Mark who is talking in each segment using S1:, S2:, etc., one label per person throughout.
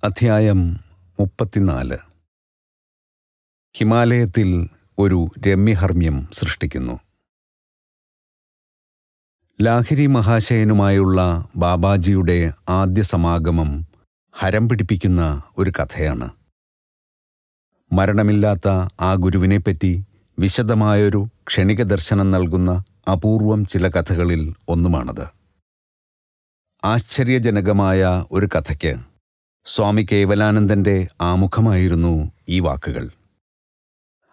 S1: അധ്യായം 34. ഹിമാലയത്തിൽ ഒരു രമ്യഹർമ്മ്യം സൃഷ്ടിക്കുന്നു. ലാഹിരി മഹാശയനുമായുള്ള ബാബാജിയുടെ ആദ്യ സമാഗമം ഹരം പിടിപ്പിക്കുന്ന ഒരു കഥയാണ്. മരണമില്ലാത്ത ആ ഗുരുവിനെപ്പറ്റി വിശദമായൊരു ക്ഷണിക ദർശനം നൽകുന്ന അപൂർവം ചില കഥകളിൽ ഒന്നുമാണത്. ആശ്ചര്യജനകമായ ഒരു കഥയ്ക്ക് സ്വാമി കേവലാനന്ദൻ്റെ ആമുഖമായിരുന്നു ഈ വാക്കുകൾ.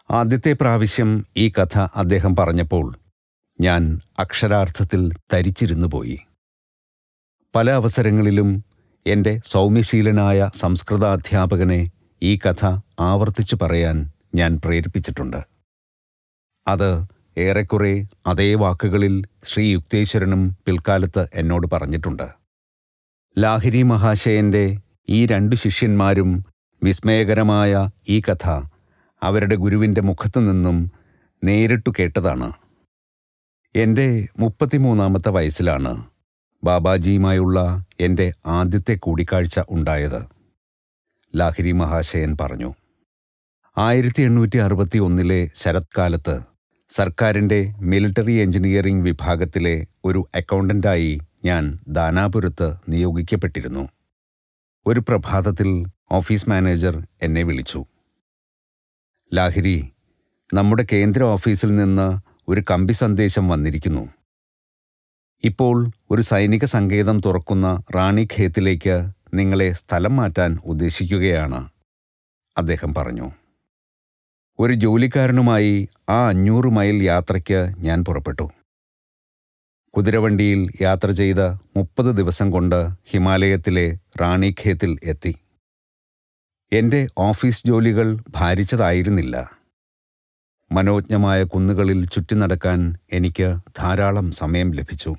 S1: ആദ്യത്തെ പ്രാവശ്യം ഈ കഥ അദ്ദേഹം പറഞ്ഞപ്പോൾ ഞാൻ അക്ഷരാർത്ഥത്തിൽ തരിച്ചിരുന്നു പോയി. പല അവസരങ്ങളിലും എൻ്റെ സൗമ്യശീലനായ സംസ്കൃത അധ്യാപകനെ ഈ കഥ ആവർത്തിച്ചു പറയാൻ ഞാൻ പ്രേരിപ്പിച്ചിട്ടുണ്ട്. അത് ഏറെക്കുറെ അതേ വാക്കുകളിൽ ശ്രീ യുക്തേശ്വരനും പിൽക്കാലത്ത് എന്നോട് പറഞ്ഞിട്ടുണ്ട്. ലാഹിരി മഹാശയൻ്റെ ഈ 2 ശിഷ്യന്മാരും വിസ്മയകരമായ ഈ കഥ അവരുടെ ഗുരുവിൻ്റെ മുഖത്തു നിന്നും നേരിട്ടു കേട്ടതാണ്. എൻ്റെ 33-ാമത്തെ വയസ്സിലാണ് ബാബാജിയുമായുള്ള എൻ്റെ ആദ്യത്തെ കൂടിക്കാഴ്ച ഉണ്ടായത്. ലാഹിരി മഹാശയൻ പറഞ്ഞു, 1861 ശരത്കാലത്ത് സർക്കാരിൻ്റെ മിലിറ്ററി എഞ്ചിനീയറിംഗ് വിഭാഗത്തിലെ ഒരു അക്കൗണ്ടൻ്റായി ഞാൻ ദാനാപുരത്ത് നിയോഗിക്കപ്പെട്ടിരുന്നു. ഒരു പ്രഭാതത്തിൽ ഓഫീസ് മാനേജർ എന്നെ വിളിച്ചു. ലാഹിരി, നമ്മുടെ കേന്ദ്ര ഓഫീസിൽ നിന്ന് ഒരു കമ്പി സന്ദേശം വന്നിരിക്കുന്നു. ഇപ്പോൾ ഒരു സൈനിക സങ്കേതം തുറക്കുന്ന റാണിഖേത്തിലേക്ക് നിങ്ങളെ സ്ഥലം മാറ്റാൻ ഉദ്ദേശിക്കുകയാണ്, അദ്ദേഹം പറഞ്ഞു. ഒരു ജോലിക്കാരനുമായി ആ 500 മൈൽ യാത്രയ്ക്ക് ഞാൻ പുറപ്പെട്ടു. കുതിരവണ്ടിയിൽ യാത്ര ചെയ്ത 30 ദിവസം കൊണ്ട് ഹിമാലയത്തിലെ റാണിഖേത്തിൽ എത്തി. എൻ്റെ ഓഫീസ് ജോലികൾ ഭാരിച്ചതായിരുന്നില്ല. മനോജ്ഞമായ കുന്നുകളിൽ ചുറ്റി നടക്കാൻ എനിക്ക് ധാരാളം സമയം ലഭിച്ചു.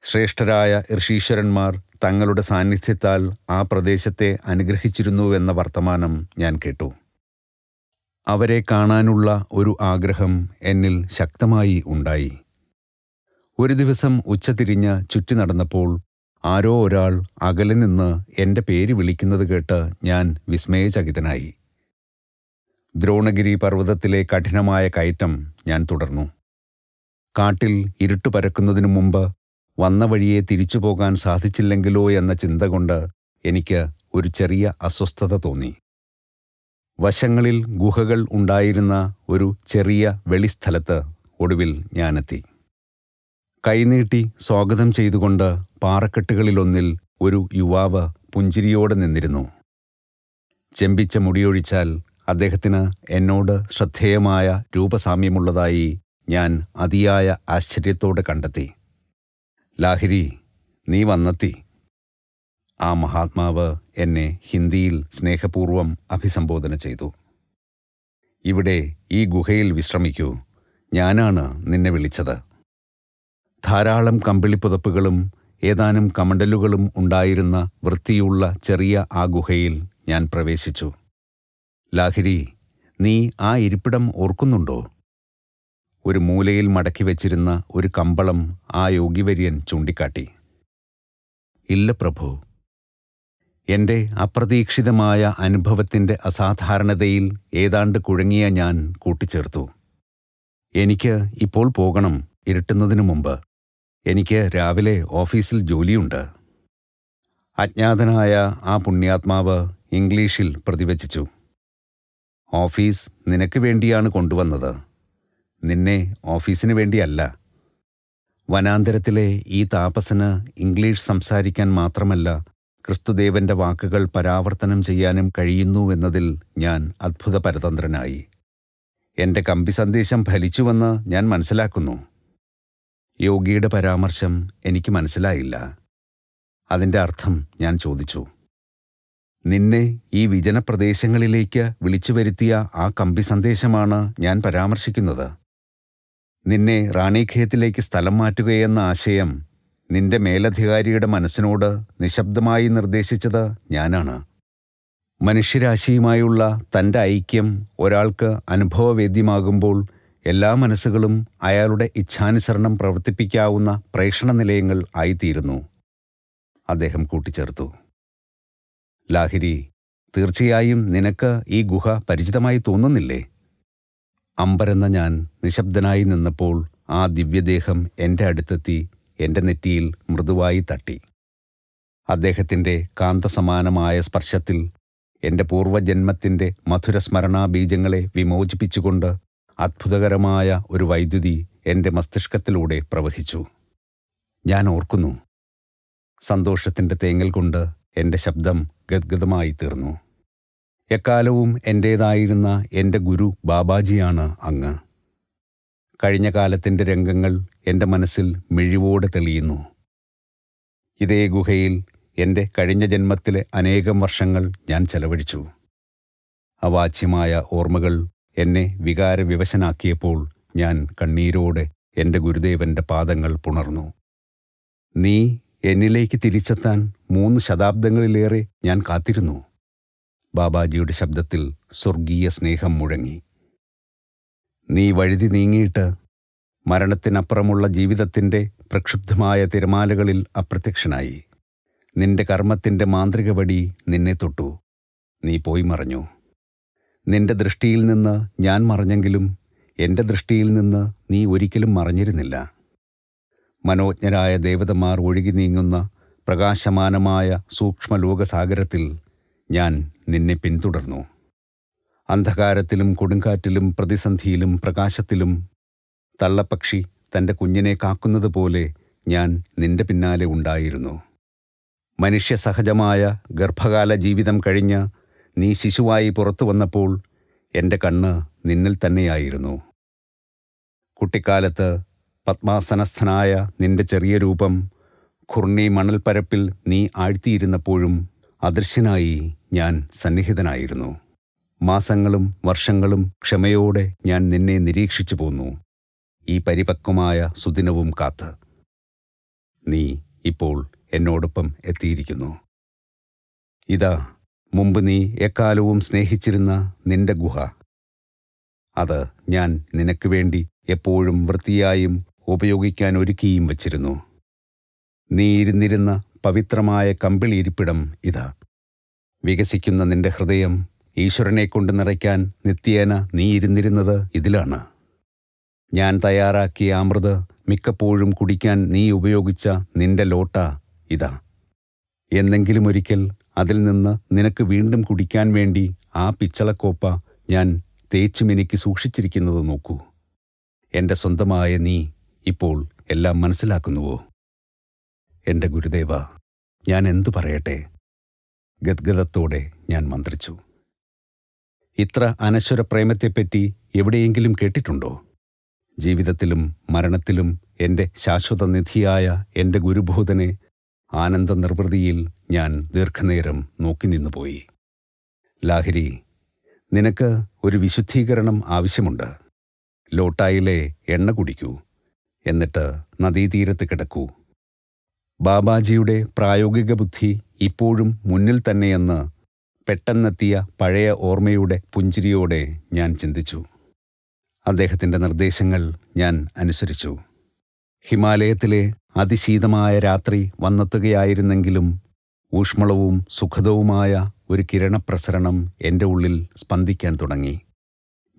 S1: ശ്രേഷ്ഠരായ ഋഷീശ്വരന്മാർ തങ്ങളുടെ സാന്നിധ്യത്താൽ ആ പ്രദേശത്തെ അനുഗ്രഹിച്ചിരുന്നുവെന്ന വർത്തമാനം ഞാൻ കേട്ടു. അവരെ കാണാനുള്ള ഒരു ആഗ്രഹം എന്നിൽ ശക്തമായി ഉണ്ടായി. ഒരു ദിവസം ഉച്ചതിരിഞ്ഞ് ചുറ്റി നടന്നപ്പോൾ ആരോ ഒരാൾ അകലെ നിന്ന് എൻ്റെ പേര് വിളിക്കുന്നത് കേട്ട് ഞാൻ വിസ്മയചകിതനായി. ദ്രോണഗിരി പർവ്വതത്തിലെ കഠിനമായ കയറ്റം ഞാൻ തുടർന്നു. കാട്ടിൽ ഇരുട്ട് പരക്കുന്നതിനു മുമ്പ് വന്ന വഴിയെ തിരിച്ചു പോകാൻ സാധിച്ചില്ലെങ്കിലോ എന്ന ചിന്ത കൊണ്ട് എനിക്ക് ഒരു ചെറിയ അസ്വസ്ഥത തോന്നി. വശങ്ങളിൽ ഗുഹകൾ ഉണ്ടായിരുന്ന ഒരു ചെറിയ വെളിസ്ഥലത്ത് ഒടുവിൽ ഞാനെത്തി. കൈനീട്ടി സ്വാഗതം ചെയ്തുകൊണ്ട് പാറക്കെട്ടുകളിലൊന്നിൽ ഒരു യുവാവ് പുഞ്ചിരിയോടെ നിന്നിരുന്നു. ചെമ്പിച്ച മുടിയൊഴിച്ചാൽ അദ്ദേഹത്തിന് എന്നോട് ശ്രദ്ധേയമായ രൂപസാമ്യമുള്ളതായി ഞാൻ അതിയായ ആശ്ചര്യത്തോടെ കണ്ടെത്തി. ലാഹിരി, നീ വന്നെത്തി. ആ മഹാത്മാവ് എന്നെ ഹിന്ദിയിൽ സ്നേഹപൂർവ്വം അഭിസംബോധന ചെയ്തു. ഇവിടെ ഈ ഗുഹയിൽ വിശ്രമിക്കൂ, ഞാനാണ് നിന്നെ വിളിച്ചത്. ധാരാളം കമ്പിളിപ്പുതപ്പുകളും ഏതാനും കമണ്ടലുകളും ഉണ്ടായിരുന്ന വൃത്തിയുള്ള ചെറിയ ആ ഗുഹയിൽ ഞാൻ പ്രവേശിച്ചു. ലാഹിരി, നീ ആ ഇരിപ്പിടം ഓർക്കുന്നുണ്ടോ? ഒരു മൂലയിൽ മടക്കി വച്ചിരുന്ന ഒരു കമ്പളം ആ യോഗിവര്യൻ ചൂണ്ടിക്കാട്ടി. ഇല്ല പ്രഭു. എൻ്റെ അപ്രതീക്ഷിതമായ അനുഭവത്തിൻ്റെ അസാധാരണതയിൽ ഏതാണ്ട് കുഴങ്ങിയ ഞാൻ കൂട്ടിച്ചേർത്തു. എനിക്ക് ഇപ്പോൾ പോകണം, ഇരുട്ടുന്നതിനു മുമ്പ്. എനിക്ക് രാവിലെ ഓഫീസിൽ ജോലിയുണ്ട്. അജ്ഞാതനായ ആ പുണ്യാത്മാവ് ഇംഗ്ലീഷിൽ പ്രതിവചിച്ചു. ഓഫീസ് നിനക്ക് വേണ്ടിയാണ് കൊണ്ടുവന്നത്, നിന്നെ ഓഫീസിന് വേണ്ടിയല്ല. വനാന്തരത്തിലെ ഈ താപസന് ഇംഗ്ലീഷ് സംസാരിക്കാൻ മാത്രമല്ല ക്രിസ്തുദേവന്റെ വാക്കുകൾ പരാവർത്തനം ചെയ്യാനും കഴിയുന്നുവെന്നതിൽ ഞാൻ അത്ഭുതപരതന്ത്രനായി. എൻ്റെ കമ്പി സന്ദേശം ഫലിച്ചുവെന്ന് ഞാൻ മനസ്സിലാക്കുന്നു. യോഗിയുടെ പരാമർശം എനിക്ക് മനസ്സിലായില്ല. അതിൻ്റെ അർത്ഥം ഞാൻ ചോദിച്ചു. നിന്നെ ഈ വിജനപ്രദേശങ്ങളിലേക്ക് വിളിച്ചു വരുത്തിയ ആ കമ്പി സന്ദേശമാണ് ഞാൻ പരാമർശിക്കുന്നത്. നിന്നെ റാണിഖേത്തിലേക്ക് സ്ഥലം മാറ്റുകയെന്ന ആശയം നിന്റെ മേലധികാരിയുടെ മനസ്സിനോട് നിശബ്ദമായി നിർദ്ദേശിച്ചത് ഞാനാണ്. മനുഷ്യരാശിയുമായുള്ള തൻ്റെ ഐക്യം ഒരാൾക്ക് അനുഭവവേദ്യമാകുമ്പോൾ എല്ലാ മനസ്സുകളും അയാളുടെ ഇച്ഛാനുസരണം പ്രവർത്തിപ്പിക്കാവുന്ന പ്രേഷണ നിലയങ്ങൾ ആയിത്തീരുന്നു, അദ്ദേഹം കൂട്ടിച്ചേർത്തു. ലാഹിരി, തീർച്ചയായും നിനക്ക് ഈ ഗുഹ പരിചിതമായി തോന്നുന്നില്ലേ? അമ്പരെന്ന ഞാൻ നിശബ്ദനായി നിന്നപ്പോൾ ആ ദിവ്യദേഹം എൻ്റെ അടുത്തെത്തി എൻ്റെ നെറ്റിയിൽ മൃദുവായി തട്ടി. അദ്ദേഹത്തിൻ്റെ കാന്തസമാനമായ സ്പർശത്തിൽ എൻ്റെ പൂർവ്വജന്മത്തിൻ്റെ മധുരസ്മരണാബീജങ്ങളെ വിമോചിപ്പിച്ചുകൊണ്ട് അത്ഭുതകരമായ ഒരു വൈദ്യുതി എൻ്റെ മസ്തിഷ്കത്തിലൂടെ പ്രവഹിച്ചു. ഞാൻ ഓർക്കുന്നു, സന്തോഷത്തിൻ്റെ തേങ്ങൽ കൊണ്ട് എൻ്റെ ശബ്ദം ഗദ്ഗതമായി തീർന്നു. എക്കാലവും എൻ്റേതായിരുന്ന എൻ്റെ ഗുരു ബാബാജിയാണ് അങ്ങ്. കഴിഞ്ഞ കാലത്തിൻ്റെ രംഗങ്ങൾ എൻ്റെ മനസ്സിൽ മിഴിവോടെ തെളിയുന്നു. ഇതേ ഗുഹയിൽ എൻ്റെ കഴിഞ്ഞ ജന്മത്തിലെ അനേകം വർഷങ്ങൾ ഞാൻ ചെലവഴിച്ചു. അവാച്യമായ ഓർമ്മകൾ എന്നെ വികാരവിവശനാക്കിയപ്പോൾ ഞാൻ കണ്ണീരോടെ എൻ്റെ ഗുരുദേവൻ്റെ പാദങ്ങൾ പുണർന്നു. നീ എന്നിലേക്ക് തിരിച്ചെത്താൻ 3 ശതാബ്ദങ്ങളിലേറെ ഞാൻ കാത്തിരുന്നു. ബാബാജിയുടെ ശബ്ദത്തിൽ സ്വർഗീയ സ്നേഹം മുഴങ്ങി. നീ വഴുതി നീങ്ങിയിട്ട് മരണത്തിനപ്പുറമുള്ള ജീവിതത്തിൻ്റെ പ്രക്ഷുബ്ധമായ തിരമാലകളിൽ അപ്രത്യക്ഷനായി. നിന്റെ കർമ്മത്തിൻ്റെ മാന്ത്രിക വടി നിന്നെ തൊട്ടു. നീ പോയി മറഞ്ഞു. നിന്റെ ദൃഷ്ടിയിൽ നിന്ന് ഞാൻ മറഞ്ഞെങ്കിലും എൻ്റെ ദൃഷ്ടിയിൽ നിന്ന് നീ ഒരിക്കലും മറഞ്ഞിരുന്നില്ല. മനോജ്ഞരായ ദേവതമാർ ഒഴുകി നീങ്ങുന്ന പ്രകാശമാനമായ സൂക്ഷ്മലോകസാഗരത്തിൽ ഞാൻ നിന്നെ പിന്തുടർന്നു. അന്ധകാരത്തിലും കൊടുങ്കാറ്റിലും പ്രതിസന്ധിയിലും പ്രകാശത്തിലും തള്ളപ്പക്ഷി തൻ്റെ കുഞ്ഞിനെ കാക്കുന്നത് പോലെ ഞാൻ നിന്റെ പിന്നാലെ ഉണ്ടായിരുന്നു. മനുഷ്യസഹജമായ ഗർഭകാല ജീവിതം കഴിഞ്ഞ് നീ ശിശുവായി പുറത്തു വന്നപ്പോൾ എൻ്റെ കണ്ണ് നിന്നിൽ തന്നെയായിരുന്നു. കുട്ടിക്കാലത്ത് പത്മാസനസ്ഥനായ നിന്റെ ചെറിയ രൂപം ഖുർണി മണൽപ്പരപ്പിൽ നീ ആഴ്ത്തിയിരുന്നപ്പോഴും അദൃശ്യനായി ഞാൻ സന്നിഹിതനായിരുന്നു. മാസങ്ങളും വർഷങ്ങളും ക്ഷമയോടെ ഞാൻ നിന്നെ നിരീക്ഷിച്ചു പോന്നു, ഈ പരിപക്വമായ സുദിനവും കാത്ത്. നീ ഇപ്പോൾ എന്നോടൊപ്പം എത്തിയിരിക്കുന്നു. ഇതാ മുമ്പ് നീ എക്കാലവും സ്നേഹിച്ചിരുന്ന നിന്റെ ഗുഹ. അത് ഞാൻ നിനക്ക് വേണ്ടി എപ്പോഴും വൃത്തിയായും ഉപയോഗിക്കാൻ ഒരുക്കിയും വച്ചിരുന്നു. നീ ഇരുന്നിരുന്ന പവിത്രമായ കമ്പിളിയിരിപ്പിടം ഇതാ. വികസിക്കുന്ന നിന്റെ ഹൃദയം ഈശ്വരനെക്കൊണ്ട് നിറയ്ക്കാൻ നിത്യേന നീ ഇരുന്നിരുന്നത് ഇതിലാണ്. ഞാൻ തയ്യാറാക്കിയ അമൃത് മിക്കപ്പോഴും കുടിക്കാൻ നീ ഉപയോഗിച്ച നിന്റെ ലോട്ട ഇതാ. എന്നെങ്കിലും ഒരിക്കൽ അതിൽ നിന്ന് നിനക്ക് വീണ്ടും കുടിക്കാൻ വേണ്ടി ആ പിച്ചളക്കോപ്പ ഞാൻ തേച്ചുമിനുക്കി സൂക്ഷിച്ചിരിക്കുന്നത് നോക്കൂ. എൻ്റെ സ്വന്തമായ നീ ഇപ്പോൾ എല്ലാം മനസ്സിലാക്കുന്നുവോ? എൻ്റെ ഗുരുദേവ, ഞാൻ എന്തു പറയട്ടെ? ഗദ്ഗദത്തോടെ ഞാൻ മന്ത്രിച്ചു. ഇത്ര അനശ്വര പ്രേമത്തെപ്പറ്റി എവിടെയെങ്കിലും കേട്ടിട്ടുണ്ടോ? ജീവിതത്തിലും മരണത്തിലും എൻ്റെ ശാശ്വത നിധിയായ എൻ്റെ ഗുരുബോധനെ ആനന്ദ നിർവൃതിയിൽ ഞാൻ ദീർഘനേരം നോക്കി നിന്നുപോയി. ലാഹിരി, നിനക്ക് ഒരു വിശുദ്ധീകരണം ആവശ്യമുണ്ട്. ലോട്ടായിലെ എണ്ണ കുടിക്കൂ, എന്നിട്ട് നദീതീരത്ത് കിടക്കൂ. ബാബാജിയുടെ പ്രായോഗിക ബുദ്ധി ഇപ്പോഴും മുന്നിൽ തന്നെയെന്ന് പെട്ടെന്നെത്തിയ പഴയ ഓർമ്മയുടെ പുഞ്ചിരിയോടെ ഞാൻ ചിന്തിച്ചു. അദ്ദേഹത്തിൻ്റെ നിർദ്ദേശങ്ങൾ ഞാൻ അനുസരിച്ചു. ഹിമാലയത്തിലെ അതിശീതമായ രാത്രി വന്നെത്തുകയായിരുന്നെങ്കിലും ഊഷ്മളവും സുഖദവുമായ ഒരു കിരണപ്രസരണം എൻ്റെ ഉള്ളിൽ സ്പന്ദിക്കാൻ തുടങ്ങി.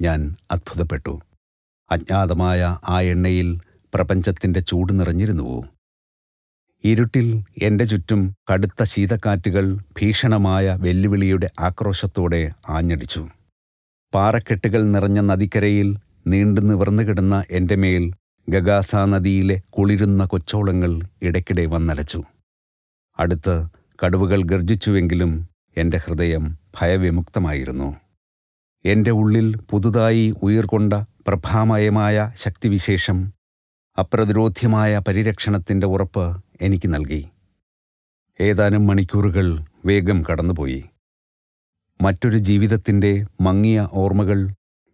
S1: ഞാൻ അത്ഭുതപ്പെട്ടു. അജ്ഞാതമായ ആ എണ്ണയിൽ പ്രപഞ്ചത്തിൻ്റെ ചൂട് നിറഞ്ഞിരുന്നുവോ? ഇരുട്ടിൽ എൻ്റെ ചുറ്റും കടുത്ത ശീതക്കാറ്റുകൾ ഭീഷണമായ വെല്ലുവിളിയുടെ ആക്രോശത്തോടെ ആഞ്ഞടിച്ചു. പാറക്കെട്ടുകൾ നിറഞ്ഞ നദിക്കരയിൽ നീണ്ടു നിവർന്നു കിടന്ന എൻ്റെ മേൽ ഗഗാസാ നദിയിലെ കുളിരുന്ന കൊച്ചോളങ്ങൾ ഇടയ്ക്കിടെ വന്നലച്ചു. അടുത്ത് കടുവകൾ ഗർജിച്ചുവെങ്കിലും എൻ്റെ ഹൃദയം ഭയവിമുക്തമായിരുന്നു. എൻ്റെ ഉള്ളിൽ പുതുതായി ഉയിർകൊണ്ട പ്രഭാമയമായ ശക്തിവിശേഷം അപ്രതിരോധ്യമായ പരിരക്ഷണത്തിൻ്റെ ഉറപ്പ് എനിക്ക് നൽകി. ഏതാനും മണിക്കൂറുകൾ വേഗം കടന്നുപോയി. മറ്റൊരു ജീവിതത്തിൻ്റെ മങ്ങിയ ഓർമ്മകൾ